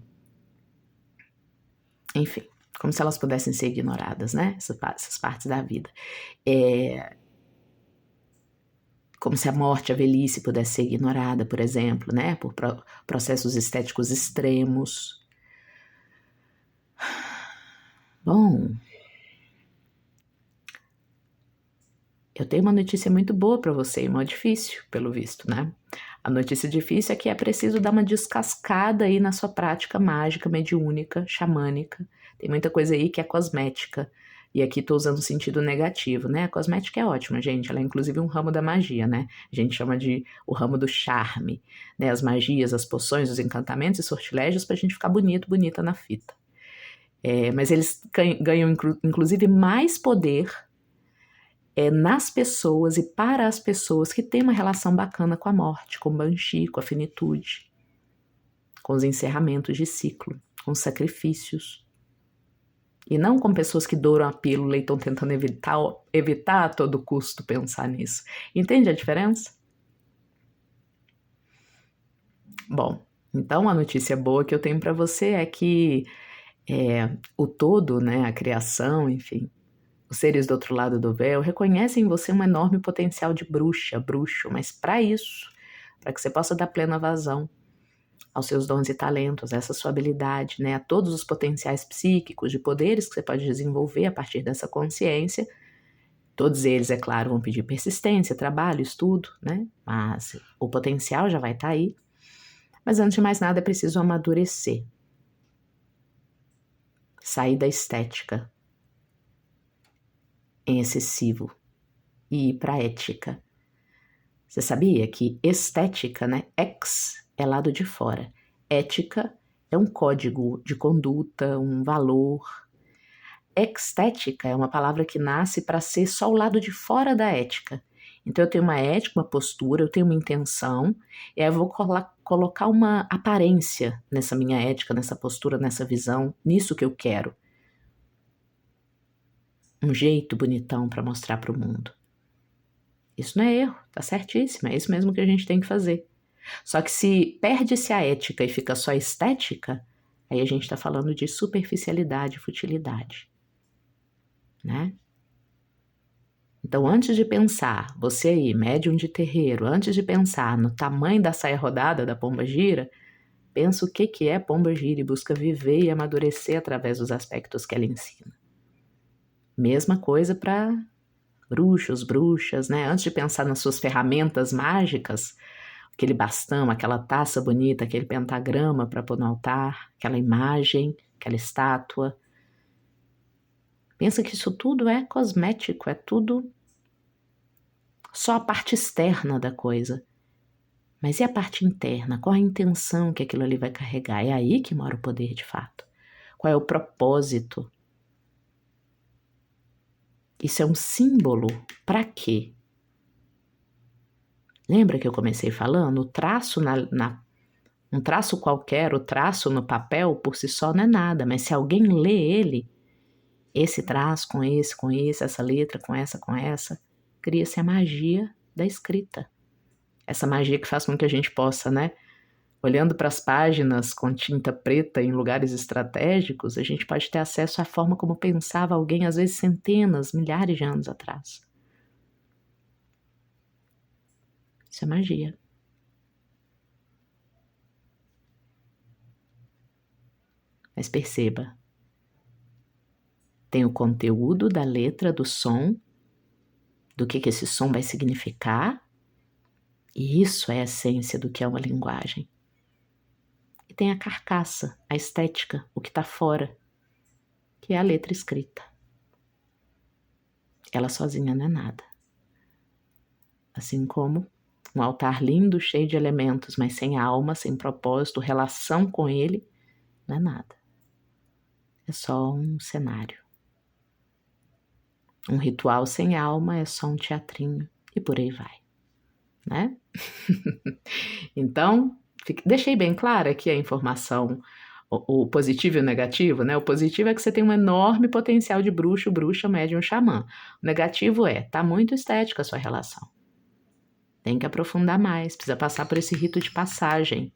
enfim, como se elas pudessem ser ignoradas, né? Essas partes da vida. Como se a morte, a velhice pudesse ser ignorada, por exemplo, né? Por processos estéticos extremos. Bom, eu tenho uma notícia muito boa para você e uma difícil, pelo visto, né? A notícia difícil é que é preciso dar uma descascada aí na sua prática mágica, mediúnica, xamânica. Tem muita coisa aí que é cosmética. E aqui estou usando o sentido negativo, né? A cosmética é ótima, gente. Ela é inclusive um ramo da magia, né? A gente chama de o ramo do charme, né? As magias, as poções, os encantamentos e sortilégios para a gente ficar bonito, bonita na fita. Mas eles ganham, inclusive, mais poder nas pessoas e para as pessoas que têm uma relação bacana com a morte, com o banshee, com a finitude, com os encerramentos de ciclo, com os sacrifícios. E não com pessoas que douram a pílula e estão tentando evitar a todo custo pensar nisso. Entende a diferença? Bom, então a notícia boa que eu tenho para você é que o todo, né, a criação, enfim, os seres do outro lado do véu reconhecem em você um enorme potencial de bruxa, bruxo, mas para isso, para que você possa dar plena vazão aos seus dons e talentos, a essa sua habilidade, né, a todos os potenciais psíquicos de poderes que você pode desenvolver a partir dessa consciência. Todos eles, é claro, vão pedir persistência, trabalho, estudo, né? Mas o potencial já vai estar aí. Mas antes de mais nada é preciso amadurecer. Sair da estética em excessivo e ir para a ética. Você sabia que estética, né? Ex é lado de fora. Ética é um código de conduta, um valor. Estética é uma palavra que nasce para ser só o lado de fora da ética. Então eu tenho uma ética, uma postura, eu tenho uma intenção, e aí eu vou colocar uma aparência nessa minha ética, nessa postura, nessa visão, nisso que eu quero. Um jeito bonitão para mostrar para o mundo. Isso não é erro, tá certíssimo, é isso mesmo que a gente tem que fazer. Só que se perde-se a ética e fica só a estética, aí a gente está falando de superficialidade, futilidade, né? Então, antes de pensar, você aí, médium de terreiro, antes de pensar no tamanho da saia rodada da pomba-gira, pensa o que é pomba-gira e busca viver e amadurecer através dos aspectos que ela ensina. Mesma coisa para bruxos, bruxas, né? Antes de pensar nas suas ferramentas mágicas, aquele bastão, aquela taça bonita, aquele pentagrama para pôr no altar, aquela imagem, aquela estátua. Pensa que isso tudo é cosmético, é tudo só a parte externa da coisa. Mas e a parte interna? Qual a intenção que aquilo ali vai carregar? É aí que mora o poder de fato. Qual é o propósito? Isso é um símbolo para quê? Lembra que eu comecei falando? O traço um traço qualquer, o traço no papel por si só não é nada, mas se alguém lê ele, esse traço com esse, essa letra com essa, cria-se a magia da escrita. Essa magia que faz com que a gente possa, né, olhando para as páginas com tinta preta em lugares estratégicos, a gente pode ter acesso à forma como pensava alguém, às vezes centenas, milhares de anos atrás. Isso é magia. Mas perceba, tem o conteúdo da letra, do som, do que esse som vai significar, e isso é a essência do que é uma linguagem. E tem a carcaça, a estética, o que está fora, que é a letra escrita. Ela sozinha não é nada. Assim como um altar lindo, cheio de elementos, mas sem alma, sem propósito, relação com ele, não é nada. É só um cenário. Um ritual sem alma é só um teatrinho e por aí vai, né? Então, deixei bem clara aqui a informação, o positivo e o negativo, né? O positivo é que você tem um enorme potencial de bruxo, bruxa, médium, xamã. O negativo tá muito estética a sua relação. Tem que aprofundar mais, precisa passar por esse rito de passagem,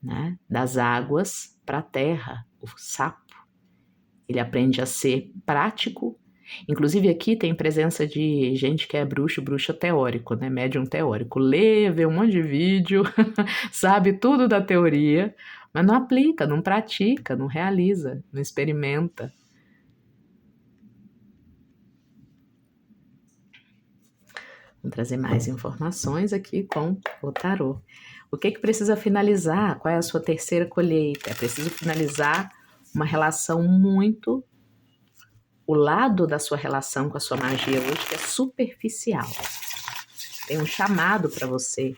né? Das águas para a terra, o sapo. Ele aprende a ser prático. Inclusive aqui tem presença de gente que é bruxo teórico, né? Médium teórico. Lê, vê um monte de vídeo, sabe tudo da teoria, mas não aplica, não pratica, não realiza, não experimenta. Vamos trazer mais informações aqui com o tarô. O que precisa finalizar? Qual é a sua terceira colheita? É preciso finalizar uma relação muito... O lado da sua relação com a sua magia hoje que é superficial. Tem um chamado para você.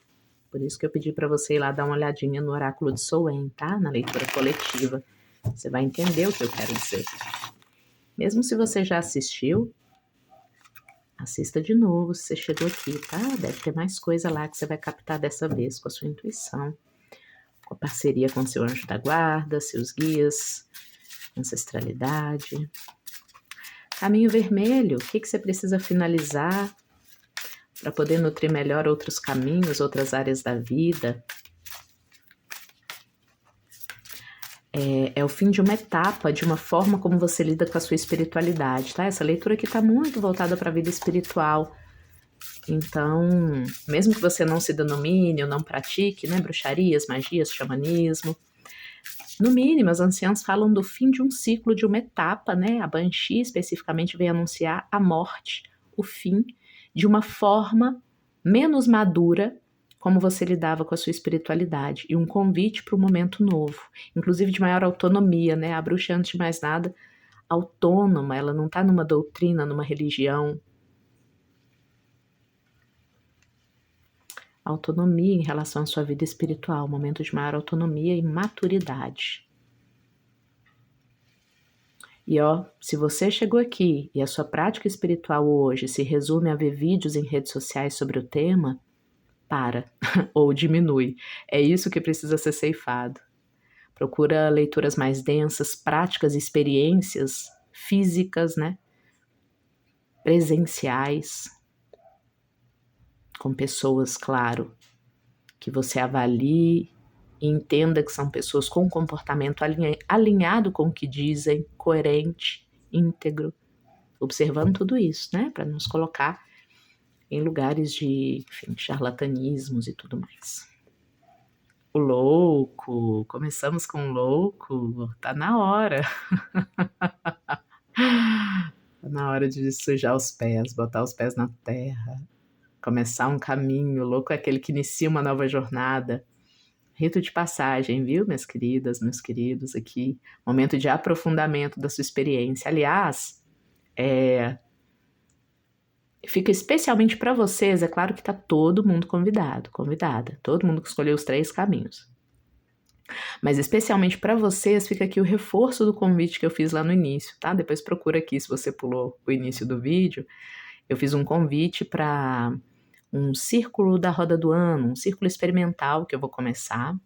Por isso que eu pedi para você ir lá dar uma olhadinha no oráculo de Soen, tá? Na leitura coletiva. Você vai entender o que eu quero dizer. Mesmo se você já assistiu, assista de novo se você chegou aqui, tá? Deve ter mais coisa lá que você vai captar dessa vez com a sua intuição, com a parceria com seu anjo da guarda, seus guias, ancestralidade. Caminho vermelho, o que você precisa finalizar para poder nutrir melhor outros caminhos, outras áreas da vida? É o fim de uma etapa, de uma forma como você lida com a sua espiritualidade, tá? Essa leitura aqui está muito voltada para a vida espiritual. Então, mesmo que você não se denomine ou não pratique, né, bruxarias, magias, xamanismo, no mínimo, as anciãs falam do fim de um ciclo, de uma etapa, né? A Banshee especificamente vem anunciar a morte, o fim de uma forma menos madura como você lidava com a sua espiritualidade e um convite para um momento novo, inclusive de maior autonomia, né? A bruxa, antes de mais nada, autônoma, ela não está numa doutrina, numa religião. Autonomia em relação à sua vida espiritual, momento de maior autonomia e maturidade. E ó, se você chegou aqui e a sua prática espiritual hoje se resume a ver vídeos em redes sociais sobre o tema, para ou diminui. É isso que precisa ser ceifado. Procura leituras mais densas, práticas, experiências físicas, né? Presenciais, com pessoas, claro, que você avalie e entenda que são pessoas com comportamento alinhado com o que dizem, coerente, íntegro, observando tudo isso, né? Para nos colocar em lugares de, enfim, charlatanismos e tudo mais. O louco, começamos com o louco, tá na hora. Tá na hora de sujar os pés, botar os pés na terra, começar um caminho. O louco é aquele que inicia uma nova jornada. Rito de passagem, viu, minhas queridas, meus queridos aqui. Momento de aprofundamento da sua experiência. Aliás, fica especialmente para vocês, é claro que está todo mundo convidado, convidada, todo mundo que escolheu os 3 caminhos. Mas especialmente para vocês fica aqui o reforço do convite que eu fiz lá no início, tá? Depois procura aqui se você pulou o início do vídeo. Eu fiz um convite para um círculo da roda do ano, um círculo experimental que eu vou começar.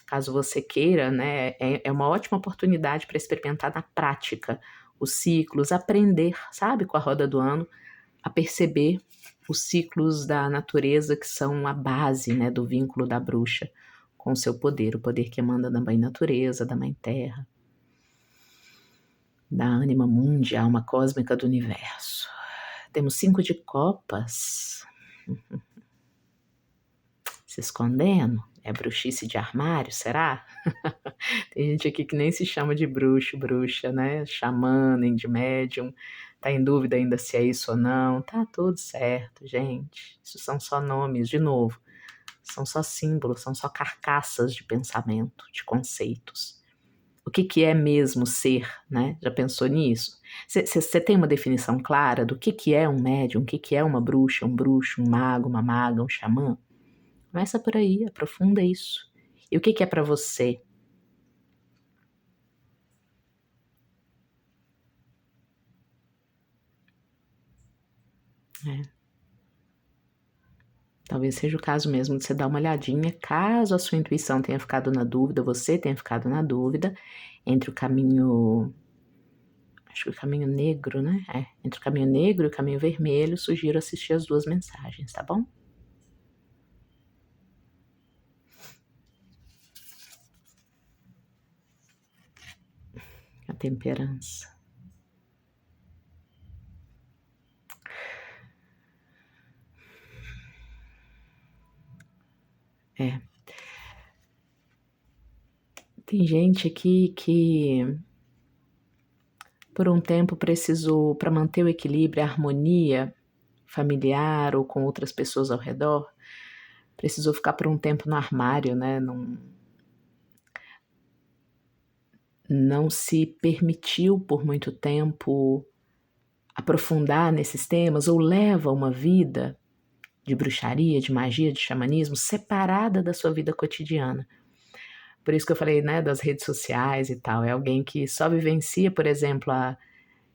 Caso você queira, né? É uma ótima oportunidade para experimentar na prática os ciclos, aprender, sabe, com a roda do ano, a perceber os ciclos da natureza que são a base, né, do vínculo da bruxa com o seu poder, o poder que emana da mãe natureza, da mãe terra, da ânima mundi, a alma cósmica do universo. Temos 5 de copas. Se escondendo? É bruxice de armário, será? Tem gente aqui que nem se chama de bruxo, bruxa, né? Xamã, nem de médium. Tá em dúvida ainda se é isso ou não. Tá tudo certo, gente. Isso são só nomes, de novo. São só símbolos, são só carcaças de pensamento, de conceitos. O que é mesmo ser, né? Já pensou nisso? Você tem uma definição clara do que é um médium, o que é uma bruxa, um bruxo, um mago, uma maga, um xamã? Começa por aí, aprofunda isso. E o que é para você? Talvez seja o caso mesmo de você dar uma olhadinha, caso a sua intuição tenha ficado na dúvida, você tenha ficado na dúvida, entre o caminho, acho que o caminho negro, né? Entre o caminho negro e o caminho vermelho, sugiro assistir as 2 mensagens, tá bom? A temperança. Tem gente aqui que por um tempo precisou, para manter o equilíbrio, a harmonia, familiar ou com outras pessoas ao redor, precisou ficar por um tempo no armário, né? Não se permitiu por muito tempo aprofundar nesses temas ou leva uma vida de bruxaria, de magia, de xamanismo separada da sua vida cotidiana. Por isso que eu falei, né, das redes sociais e tal. É alguém que só vivencia, por exemplo,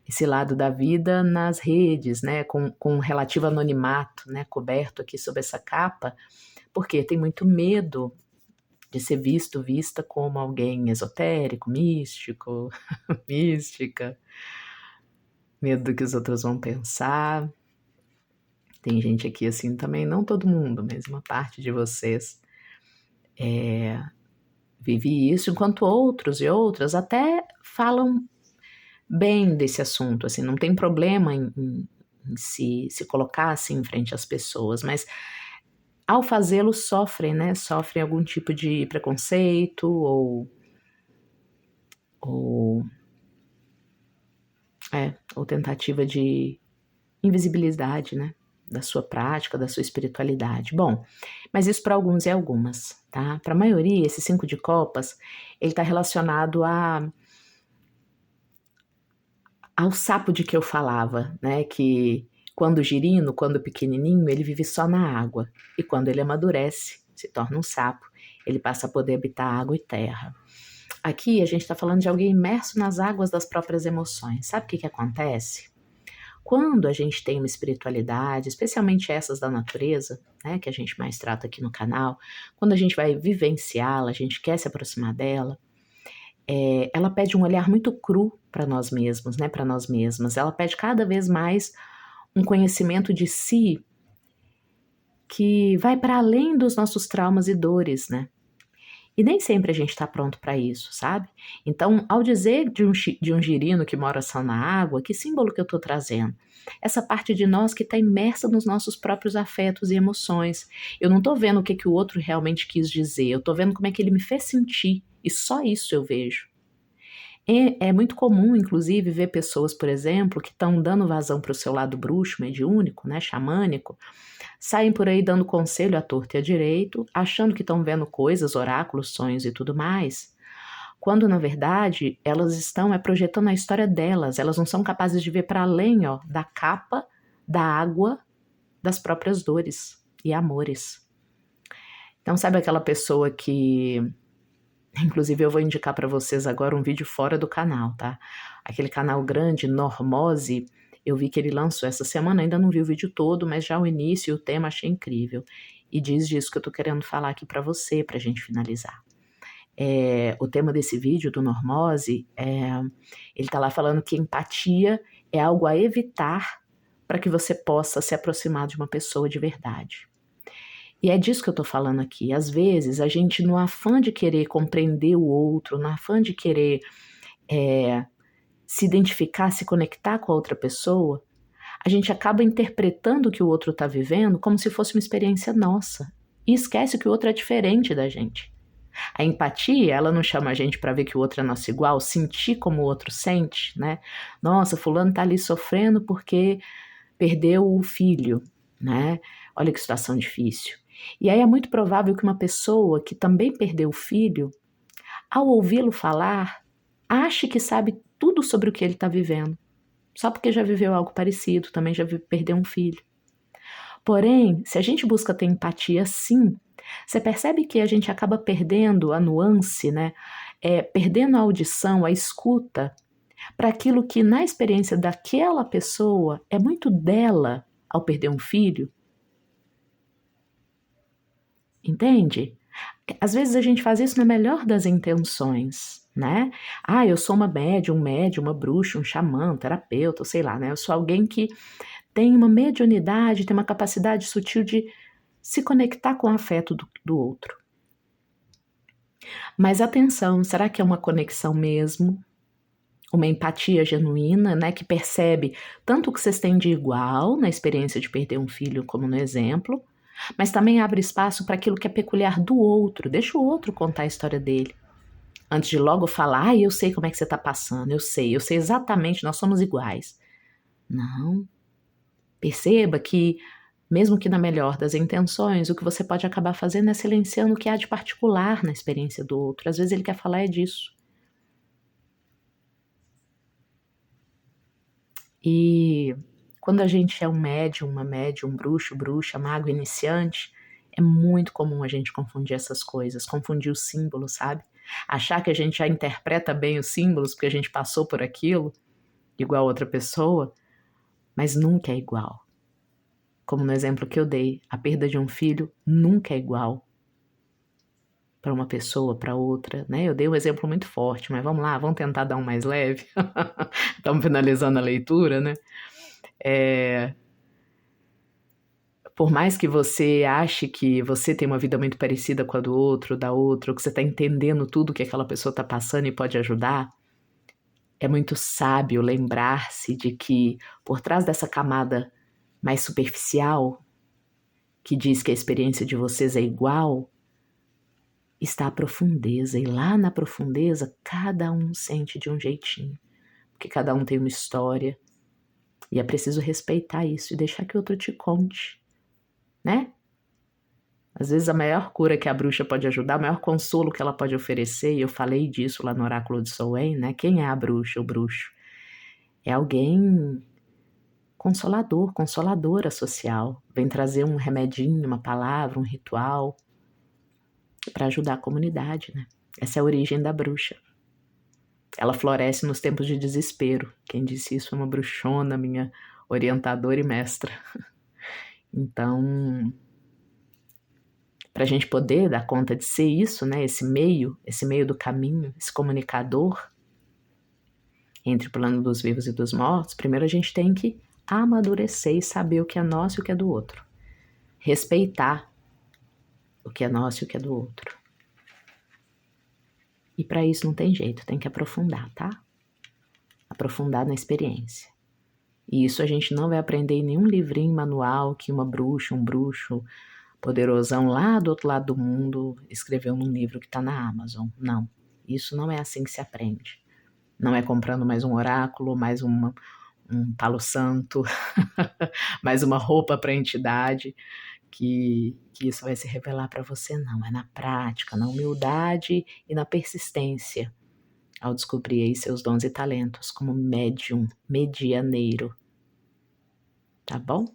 esse lado da vida nas redes, né, com relativo anonimato, né, coberto aqui sob essa capa, porque tem muito medo de ser vista como alguém esotérico, místico, mística, medo do que os outros vão pensar. Tem gente aqui assim também, não todo mundo, mas uma parte de vocês vive isso, enquanto outros e outras até falam bem desse assunto, assim, não tem problema em se colocar assim em frente às pessoas, mas ao fazê-lo sofrem, né? Sofrem algum tipo de preconceito ou tentativa de invisibilidade, né? Da sua prática, da sua espiritualidade. Bom, mas isso para alguns e algumas, tá? Para a maioria, esse 5 de copas, ele está relacionado ao sapo de que eu falava, né? Que quando girino, quando pequenininho, ele vive só na água. E quando ele amadurece, se torna um sapo, ele passa a poder habitar água e terra. Aqui a gente está falando de alguém imerso nas águas das próprias emoções. Sabe o que acontece? Quando a gente tem uma espiritualidade, especialmente essas da natureza, né, que a gente mais trata aqui no canal, quando a gente vai vivenciá-la, a gente quer se aproximar dela, ela pede um olhar muito cru para nós mesmos, né, para nós mesmas. Ela pede cada vez mais um conhecimento de si que vai para além dos nossos traumas e dores, né? E nem sempre a gente está pronto para isso, sabe? Então, ao dizer de um girino que mora só na água, que símbolo que eu estou trazendo? Essa parte de nós que está imersa nos nossos próprios afetos e emoções. Eu não estou vendo o que o outro realmente quis dizer, eu estou vendo como é que ele me fez sentir, e só isso eu vejo. É muito comum, inclusive, ver pessoas, por exemplo, que estão dando vazão para o seu lado bruxo, mediúnico, né, xamânico, saem por aí dando conselho à torta e à direito, achando que estão vendo coisas, oráculos, sonhos e tudo mais, quando na verdade elas estão projetando a história delas, elas não são capazes de ver para além da capa, da água, das próprias dores e amores. Então sabe aquela pessoa que... Inclusive eu vou indicar para vocês agora um vídeo fora do canal, tá? Aquele canal grande, Normose, eu vi que ele lançou essa semana, ainda não vi o vídeo todo, mas já o início e o tema achei incrível. E diz disso que eu tô querendo falar aqui para você, pra gente finalizar. O tema desse vídeo do Normose, ele tá lá falando que empatia é algo a evitar para que você possa se aproximar de uma pessoa de verdade. E é disso que eu tô falando aqui. Às vezes, a gente, no afã de querer compreender o outro, no afã de querer se identificar, se conectar com a outra pessoa, a gente acaba interpretando o que o outro está vivendo como se fosse uma experiência nossa. E esquece que o outro é diferente da gente. A empatia, ela não chama a gente para ver que o outro é nosso igual, sentir como o outro sente, né? Nossa, fulano tá ali sofrendo porque perdeu o filho, né? Olha que situação difícil. E aí é muito provável que uma pessoa que também perdeu o filho, ao ouvi-lo falar, ache que sabe tudo sobre o que ele está vivendo, só porque já viveu algo parecido, também já perdeu um filho. Porém, se a gente busca ter empatia, sim, você percebe que a gente acaba perdendo a nuance, né? Perdendo a audição, a escuta, para aquilo que na experiência daquela pessoa é muito dela ao perder um filho. Entende? Às vezes a gente faz isso na melhor das intenções, né? Eu sou uma médium, uma bruxa, um xamã, um terapeuta, sei lá, né? Eu sou alguém que tem uma mediunidade, tem uma capacidade sutil de se conectar com o afeto do outro. Mas atenção, será que é uma conexão mesmo? Uma empatia genuína, né? Que percebe tanto o que vocês têm de igual na experiência de perder um filho, como no exemplo, mas também abre espaço para aquilo que é peculiar do outro. Deixa o outro contar a história dele. Antes de logo falar, eu sei como é que você está passando, eu sei exatamente, nós somos iguais. Não. Perceba que, mesmo que na melhor das intenções, o que você pode acabar fazendo é silenciando o que há de particular na experiência do outro. Às vezes ele quer falar é disso. E quando a gente é um médium, uma médium, um bruxo, bruxa, mago iniciante, é muito comum a gente confundir essas coisas, confundir os símbolos, sabe? Achar que a gente já interpreta bem os símbolos porque a gente passou por aquilo, igual outra pessoa, mas nunca é igual. Como no exemplo que eu dei, a perda de um filho nunca é igual para uma pessoa, para outra, né? Eu dei um exemplo muito forte, mas vamos lá, vamos tentar dar um mais leve. Estamos finalizando a leitura, né? Por mais que você ache que você tem uma vida muito parecida com a do outro, da outra, ou que você está entendendo tudo que aquela pessoa está passando e pode ajudar, é muito sábio lembrar-se de que por trás dessa camada mais superficial, que diz que a experiência de vocês é igual, está a profundeza. E lá na profundeza, cada um sente de um jeitinho, porque cada um tem uma história. E é preciso respeitar isso e deixar que o outro te conte, né? Às vezes a maior cura que a bruxa pode ajudar, o maior consolo que ela pode oferecer, e eu falei disso lá no oráculo de Samhain, né? Quem é a bruxa, o bruxo? É alguém consolador, consoladora social. Vem trazer um remedinho, uma palavra, um ritual para ajudar a comunidade, né? Essa é a origem da bruxa. Ela floresce nos tempos de desespero. Quem disse isso foi uma bruxona, minha orientadora e mestra. Então, para a gente poder dar conta de ser isso, né? Esse meio do caminho, esse comunicador entre o plano dos vivos e dos mortos, primeiro a gente tem que amadurecer e saber o que é nosso e o que é do outro. Respeitar o que é nosso e o que é do outro. E para isso não tem jeito, tem que aprofundar, tá? Aprofundar na experiência. E isso a gente não vai aprender em nenhum livrinho, manual que uma bruxa, um bruxo poderosão lá do outro lado do mundo escreveu num livro que está na Amazon. Não, isso não é assim que se aprende. Não é comprando mais um oráculo, mais um palo santo, mais uma roupa para a entidade, que isso vai se revelar para você, não. É na prática, na humildade e na persistência, ao descobrir aí seus dons e talentos como médium, medianeiro. Tá bom?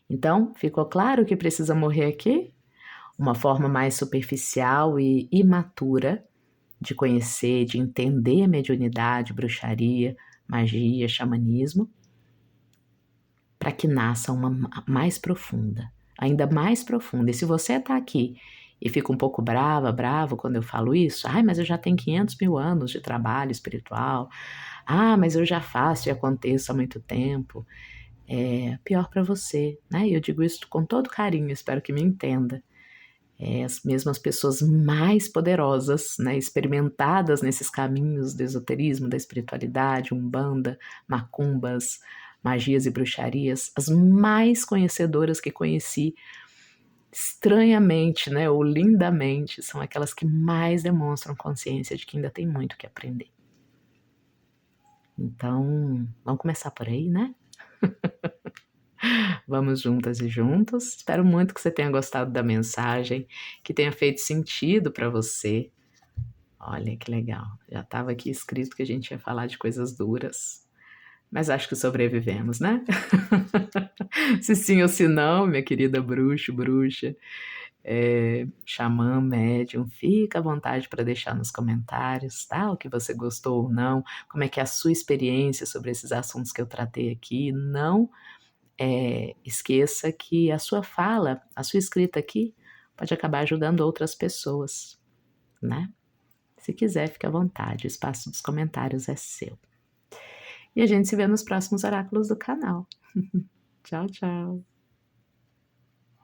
Então, ficou claro que precisa morrer aqui? Uma forma mais superficial e imatura de conhecer, de entender a mediunidade, bruxaria, magia, xamanismo, para que nasça uma mais profunda, ainda mais profunda. E se você está aqui e fica um pouco bravo quando eu falo isso, ai, mas eu já tenho 500 mil anos de trabalho espiritual, mas eu já faço e aconteço há muito tempo, é pior para você, né? E eu digo isso com todo carinho, espero que me entenda. As mesmas pessoas mais poderosas, né, experimentadas nesses caminhos do esoterismo, da espiritualidade, umbanda, macumbas, magias e bruxarias, as mais conhecedoras que conheci, estranhamente, né, ou lindamente, são aquelas que mais demonstram consciência de que ainda tem muito que aprender. Então, vamos começar por aí, né? Vamos juntas e juntos. Espero muito que você tenha gostado da mensagem, que tenha feito sentido para você. Olha que legal. Já estava aqui escrito que a gente ia falar de coisas duras, mas acho que sobrevivemos, né? Se sim ou se não, minha querida bruxo, bruxa, xamã, médium, fica à vontade para deixar nos comentários, tá? O que você gostou ou não, como é que é a sua experiência sobre esses assuntos que eu tratei aqui. Não esqueça que a sua fala, a sua escrita aqui pode acabar ajudando outras pessoas, né? Se quiser, fique à vontade, o espaço dos comentários é seu. E a gente se vê nos próximos oráculos do canal. Tchau, tchau.